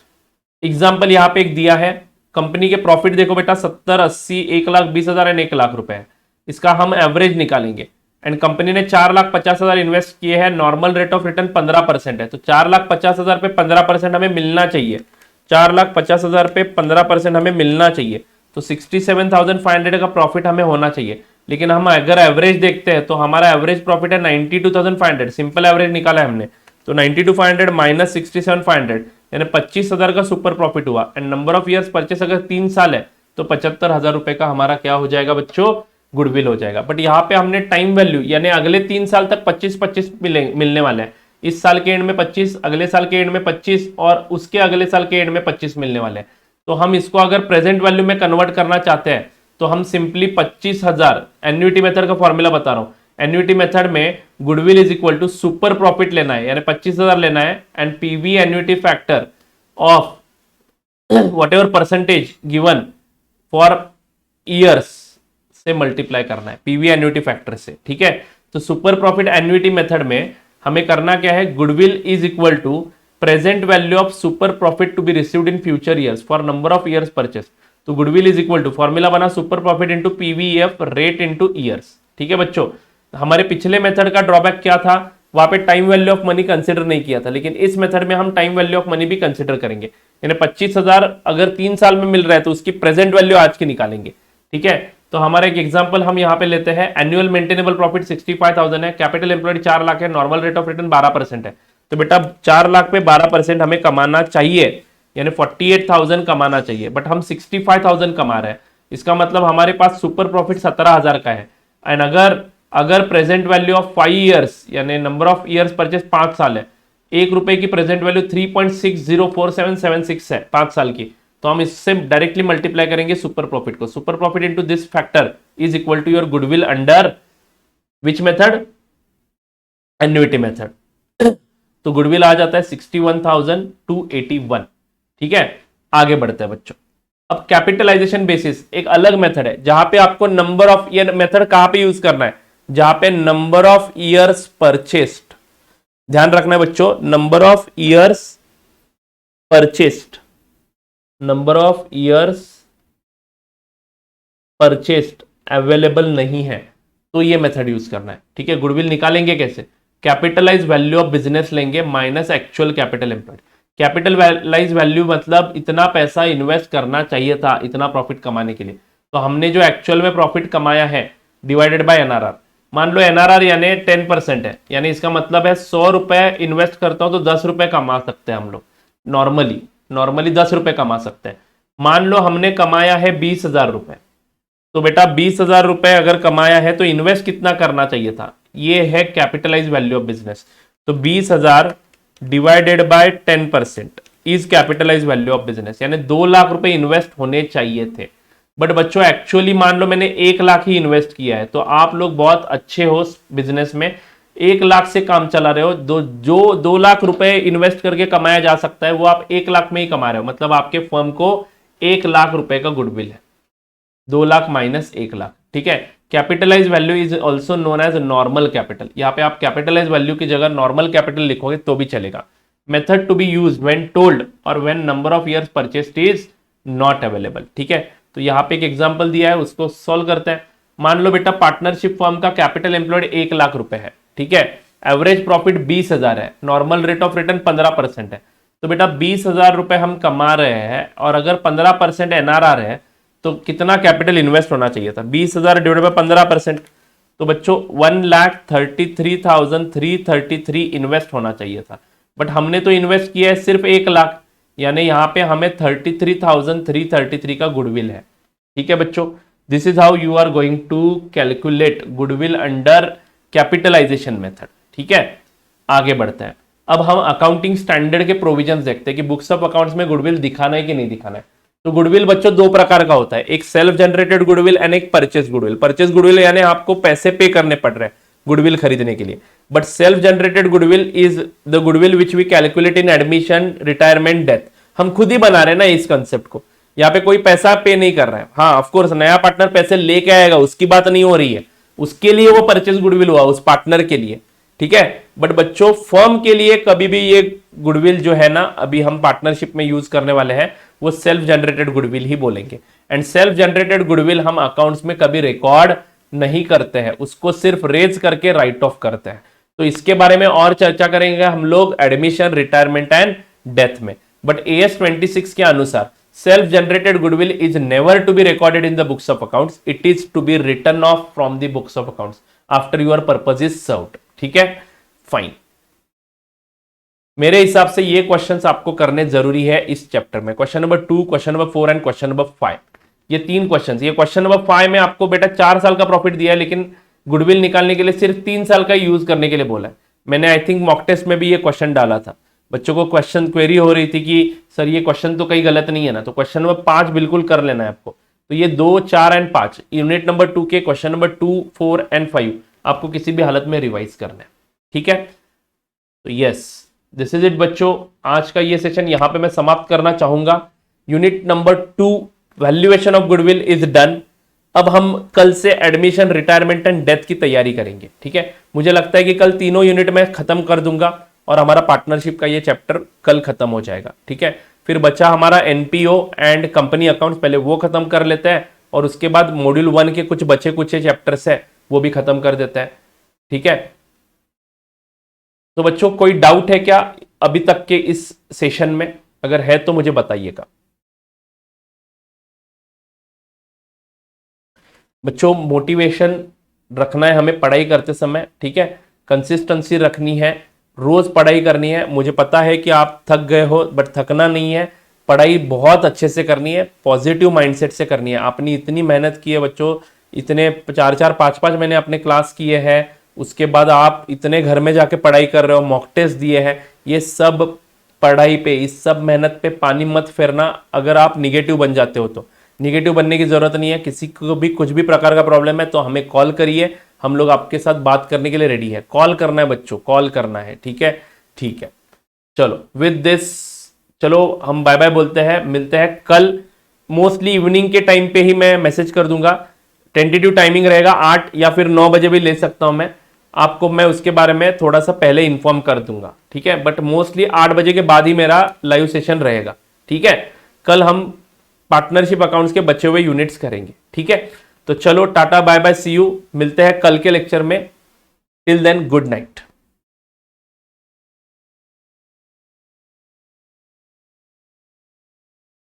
एग्जाम्पल यहाँ पे एक दिया है, कंपनी के प्रॉफिट देखो बेटा 70, 80, 1,20,000 एंड 1,00,000 रुपए है। इसका हम एवरेज निकालेंगे एंड कंपनी ने 4,50,000 इन्वेस्ट किए हैं, नॉर्मल रेट ऑफ रिटर्न 15% है, तो 4,50,000 पे 15% हमें मिलना चाहिए। 4,50,000 पे 15% हमें मिलना चाहिए, तो 67,500 का प्रॉफिट हमें होना चाहिए। लेकिन हम अगर एवरेज देखते हैं तो हमारा एवरेज प्रॉफिट है 92,500, सिंपल एवरेज निकाला है हमने, तो 92,500 माइनस 67,500 यानी 25,000 का सुपर प्रॉफिट हुआ। And number of years purchase अगर 3 साल है तो 75,000 रुपए का हमारा क्या हो जाएगा बच्चों, गुडविल हो जाएगा। बट यहाँ पे हमने टाइम वैल्यू यानी अगले 3 साल तक 25-25 मिलने वाले हैं, इस साल के एंड में 25, अगले साल के एंड में 25 और उसके अगले साल के एंड में 25 मिलने वाले हैं। तो हम इसको अगर प्रेजेंट वैल्यू में कन्वर्ट करना चाहते हैं तो हम सिंपली 25,000, एन्युटी मेथड का फॉर्मूला बता रहा हूं, एन्युटी मेथड में goodwill is equal to super profit लेना है यानी 25,000 लेना है and PV annuity factor of whatever percentage given for years से मल्टीप्लाई करना है पीवी एन्युटी फैक्टर से, ठीक है। तो सुपर प्रॉफिट एन्युटी मेथड में हमें करना क्या है, goodwill is equal to present value of super profit to be received in future years for number of years purchase. तो goodwill is equal to formula बना super profit into PVF rate into years, ठीक है बच्चों। हमारे पिछले method का drawback क्या था, वहां पे time value of money consider नहीं किया था, लेकिन इस मेथड में हम टाइम वैल्यू ऑफ मनी भी कंसिडर करेंगे। यानी 25,000 अगर 3 साल में मिल रहा है तो उसकी प्रेजेंट वैल्यू आज की निकालेंगे, ठीक है। तो हमारा एक एग्जांपल हम यहाँ पे लेते हैं, एनुअल मेंटेनेबल प्रॉफिट 65,000 है, कैपिटल एम्प्लॉयड 4 लाख है, नॉर्मल रेट ऑफ रिटर्न 12% है। तो बेटा 4 लाख पे 12% हमें कमाना चाहिए, यानी 48,000 कमाना चाहिए, बट हम 65,000 कमा रहे हैं। इसका मतलब हमारे पास सुपर प्रॉफिट 17,000 का है। एंड अगर प्रेजेंट वैल्यू ऑफ 5 ईयर्स यानी नंबर ऑफ ईयर्स परचेस 5 साल है, 1 रुपए की प्रेजेंट वैल्यू 3.604776 है 5 साल की, तो हम इससे डायरेक्टली मल्टीप्लाई करेंगे सुपर प्रॉफिट को। Super profit into this factor is equal to your goodwill under which method, annuity method. तो गुडविल आ जाता है 61,281, ठीक है। आगे बढ़ते हैं बच्चों। अब कैपिटलाइजेशन बेसिस एक अलग मेथड है, जहां पे आपको नंबर ऑफ ईयर मेथड कहां पे यूज करना है, जहां पे नंबर ऑफ ईयर्स परचेस्ड, ध्यान रखना है बच्चों, number of years purchased, number of years purchased available नहीं है तो ये मेथड यूज करना है, ठीक है। गुडविल निकालेंगे कैसे, कैपिटलाइज वैल्यू ऑफ बिजनेस लेंगे minus actual capital employed. Capitalize value मतलब इतना पैसा इन्वेस्ट करना चाहिए था इतना प्रॉफिट कमाने के लिए, तो हमने जो एक्चुअल में प्रॉफिट कमाया है डिवाइडेड बाय एनआरआर। मान लो एनआरआर यानी 10% है, यानी इसका मतलब है 100 रुपए इन्वेस्ट करता हूं तो 10 रुपए कमा सकते हैं हम लोग, नॉर्मली 10 रुपए कमा सकते हैं। मान लो हमने कमाया है 20,000 रुपए, तो बेटा 20,000 रुपए अगर कमाया है तो इन्वेस्ट कितना करना चाहिए था, ये है कैपिटलाइज वैल्यू ऑफ बिजनेस। तो 20,000 divided by 10% is capitalize value of business, यानी 2 लाख रुपए इन्वेस्ट होने चाहिए थे। बट बच्चों एक्चुअली मान लो मैंने 1 लाख ही इन्वेस्ट किया है, तो आप लोग बहुत अच्छे हो बिजनेस में, 1 लाख से काम चला रहे हो, जो 2 लाख रुपए इन्वेस्ट करके कमाया जा सकता है वो आप 1 लाख में ही कमा रहे हो, मतलब आपके फर्म को 1 लाख रुपए का गुडविल है, 2 लाख माइनस 1 लाख, ठीक है। Capitalize value is also known as normal capital, यहाँ पे आप कैपिटलाइज वैल्यू की जगह नॉर्मल कैपिटल लिखोगे तो भी चलेगा। Method to be use when told और when number of years purchased is not available, ठीक है। तो यहाँ पे एक एग्जांपल दिया है, उसको सॉल्व करते हैं। मान लो बेटा पार्टनरशिप फर्म का कैपिटल एम्प्लॉयड 1 लाख रुपए है, ठीक है, एवरेज प्रॉफिट 20,000 है, नॉर्मल रेट ऑफ रिटर्न 15% है। तो बेटा 20,000 रुपए हम कमा रहे हैं और अगर 15% एनआरआर है तो कितना कैपिटल इन्वेस्ट होना चाहिए था, 20,000 डिवाइड बाय 15%, तो बच्चों 1,33,333 इन्वेस्ट होना चाहिए था। बट हमने तो इन्वेस्ट किया है सिर्फ 1 लाख, यानी यहां पे हमें 33,333 का गुडविल है, ठीक है बच्चों। This is how you are going to calculate goodwill under capitalization method, ठीक है। आगे बढ़ते हैं। अब हम अकाउंटिंग स्टैंडर्ड के प्रोविजंस देखते हैं कि बुक्स ऑफ अकाउंट्स में गुडविल दिखाना है कि नहीं दिखाना है। तो गुडविल बच्चों 2 प्रकार का होता है, एक सेल्फ जनरेटेड गुडविल एंड एक परचेस गुडविल। परचेस गुडविल यानी आपको पैसे पे करने पड़ रहे हैं गुडविल खरीदने के लिए, but self generated goodwill is the goodwill which we calculate in admission, retirement, death. हम खुद ही बना रहे हैं ना इस कंसेप्ट को, यहाँ पे कोई पैसा पे नहीं कर रहा है। हाँ ऑफकोर्स नया पार्टनर पैसे लेके आएगा, उसकी बात नहीं हो रही है, उसके लिए वो परचेस गुडविल हुआ उस पार्टनर के लिए, ठीक है। बट बच्चों फर्म के लिए कभी भी ये गुडविल जो है ना अभी हम पार्टनरशिप में यूज करने वाले हैं वो सेल्फ जनरेटेड गुडविल ही बोलेंगे। एंड सेल्फ जनरेटेड गुडविल हम अकाउंट्स में कभी रिकॉर्ड नहीं करते हैं, उसको सिर्फ रेज करके राइट ऑफ करते हैं। तो इसके बारे में और चर्चा करेंगे हम लोग एडमिशन, रिटायरमेंट एंड डेथ में। बट AS 26 के अनुसार self generated goodwill is never to be recorded in the books of accounts, it is to be written off from the books of accounts after your purpose is served. ठीक है, fine. मेरे हिसाब से ये questions आपको करने जरूरी है इस चैप्टर में। Question number 2, question number 4 and question number 5, ये 3 क्वेश्चंस। ये क्वेश्चन नंबर 5 में आपको बेटा 4 साल का प्रॉफिट दिया है, लेकिन गुडविल निकालने के लिए सिर्फ 3 साल का यूज करने के लिए बोला है। मैंने आई थिंक मॉक टेस्ट में भी ये क्वेश्चन डाला था, बच्चों को क्वेश्चन क्वेरी हो रही थी कि सर ये क्वेश्चन तो कहीं गलत नहीं है ना, तो क्वेश्चन नंबर 5 बिल्कुल कर लेना है आपको। तो ये 2, 4 एंड 5 यूनिट नंबर 2 के क्वेश्चन नंबर 2, 4 एंड 5 आपको किसी भी हालत में रिवाइज करना है। ठीक है, तो यस, दिस इज इट बच्चों। आज का ये सेशन यहां पे मैं समाप्त करना चाहूंगा। Unit number 2 valuation of goodwill is done. अब हम कल से एडमिशन, रिटायरमेंट एंड डेथ की तैयारी करेंगे। ठीक है, मुझे लगता है कि कल तीनों यूनिट में खत्म कर दूंगा और हमारा पार्टनरशिप का ये चैप्टर कल खत्म हो जाएगा। ठीक है, फिर बचा हमारा एनपीओ एंड कंपनी अकाउंट्स, पहले वो खत्म कर लेते हैं और उसके बाद मॉड्यूल 1 के कुछ बचे कुछ चैप्टर्स है वो भी खत्म कर देते हैं। ठीक है, तो बच्चों कोई डाउट है क्या अभी तक के इस सेशन में? अगर है तो मुझे बताइएगा। बच्चों मोटिवेशन रखना है हमें पढ़ाई करते समय। ठीक है, कंसिस्टेंसी रखनी है, रोज पढ़ाई करनी है। मुझे पता है कि आप थक गए हो, बट थकना नहीं है। पढ़ाई बहुत अच्छे से करनी है, पॉजिटिव माइंडसेट से करनी है। आपने इतनी मेहनत की है बच्चों, इतने 4-4, 5-5 महीने अपने क्लास किए हैं, उसके बाद आप इतने घर में जाके पढ़ाई कर रहे हो, मॉक टेस्ट दिए हैं, ये सब पढ़ाई पे, इस सब मेहनत पे पानी मत फेरना। अगर आप निगेटिव बन जाते हो तो निगेटिव बनने की जरूरत नहीं है। किसी को भी कुछ भी प्रकार का प्रॉब्लम है तो हमें कॉल करिए, हम लोग आपके साथ बात करने के लिए रेडी है। कॉल करना है बच्चों, कॉल करना है। ठीक है, ठीक है, चलो विद दिस चलो हम बाय बाय बोलते हैं, मिलते हैं कल। मोस्टली इवनिंग के टाइम पे ही मैं मैसेज कर दूंगा, टेंटेटिव टाइमिंग रहेगा 8 या फिर 9 बजे भी ले सकता हूं मैं आपको, मैं उसके बारे में थोड़ा सा पहले इन्फॉर्म कर दूंगा। ठीक है, बट मोस्टली 8 बजे के बाद ही मेरा लाइव सेशन रहेगा। ठीक है, कल हम पार्टनरशिप अकाउंट्स के बचे हुए यूनिट्स करेंगे। ठीक है, तो चलो tata bye bye, see you, मिलते हैं कल के लेक्चर में। Till then good night.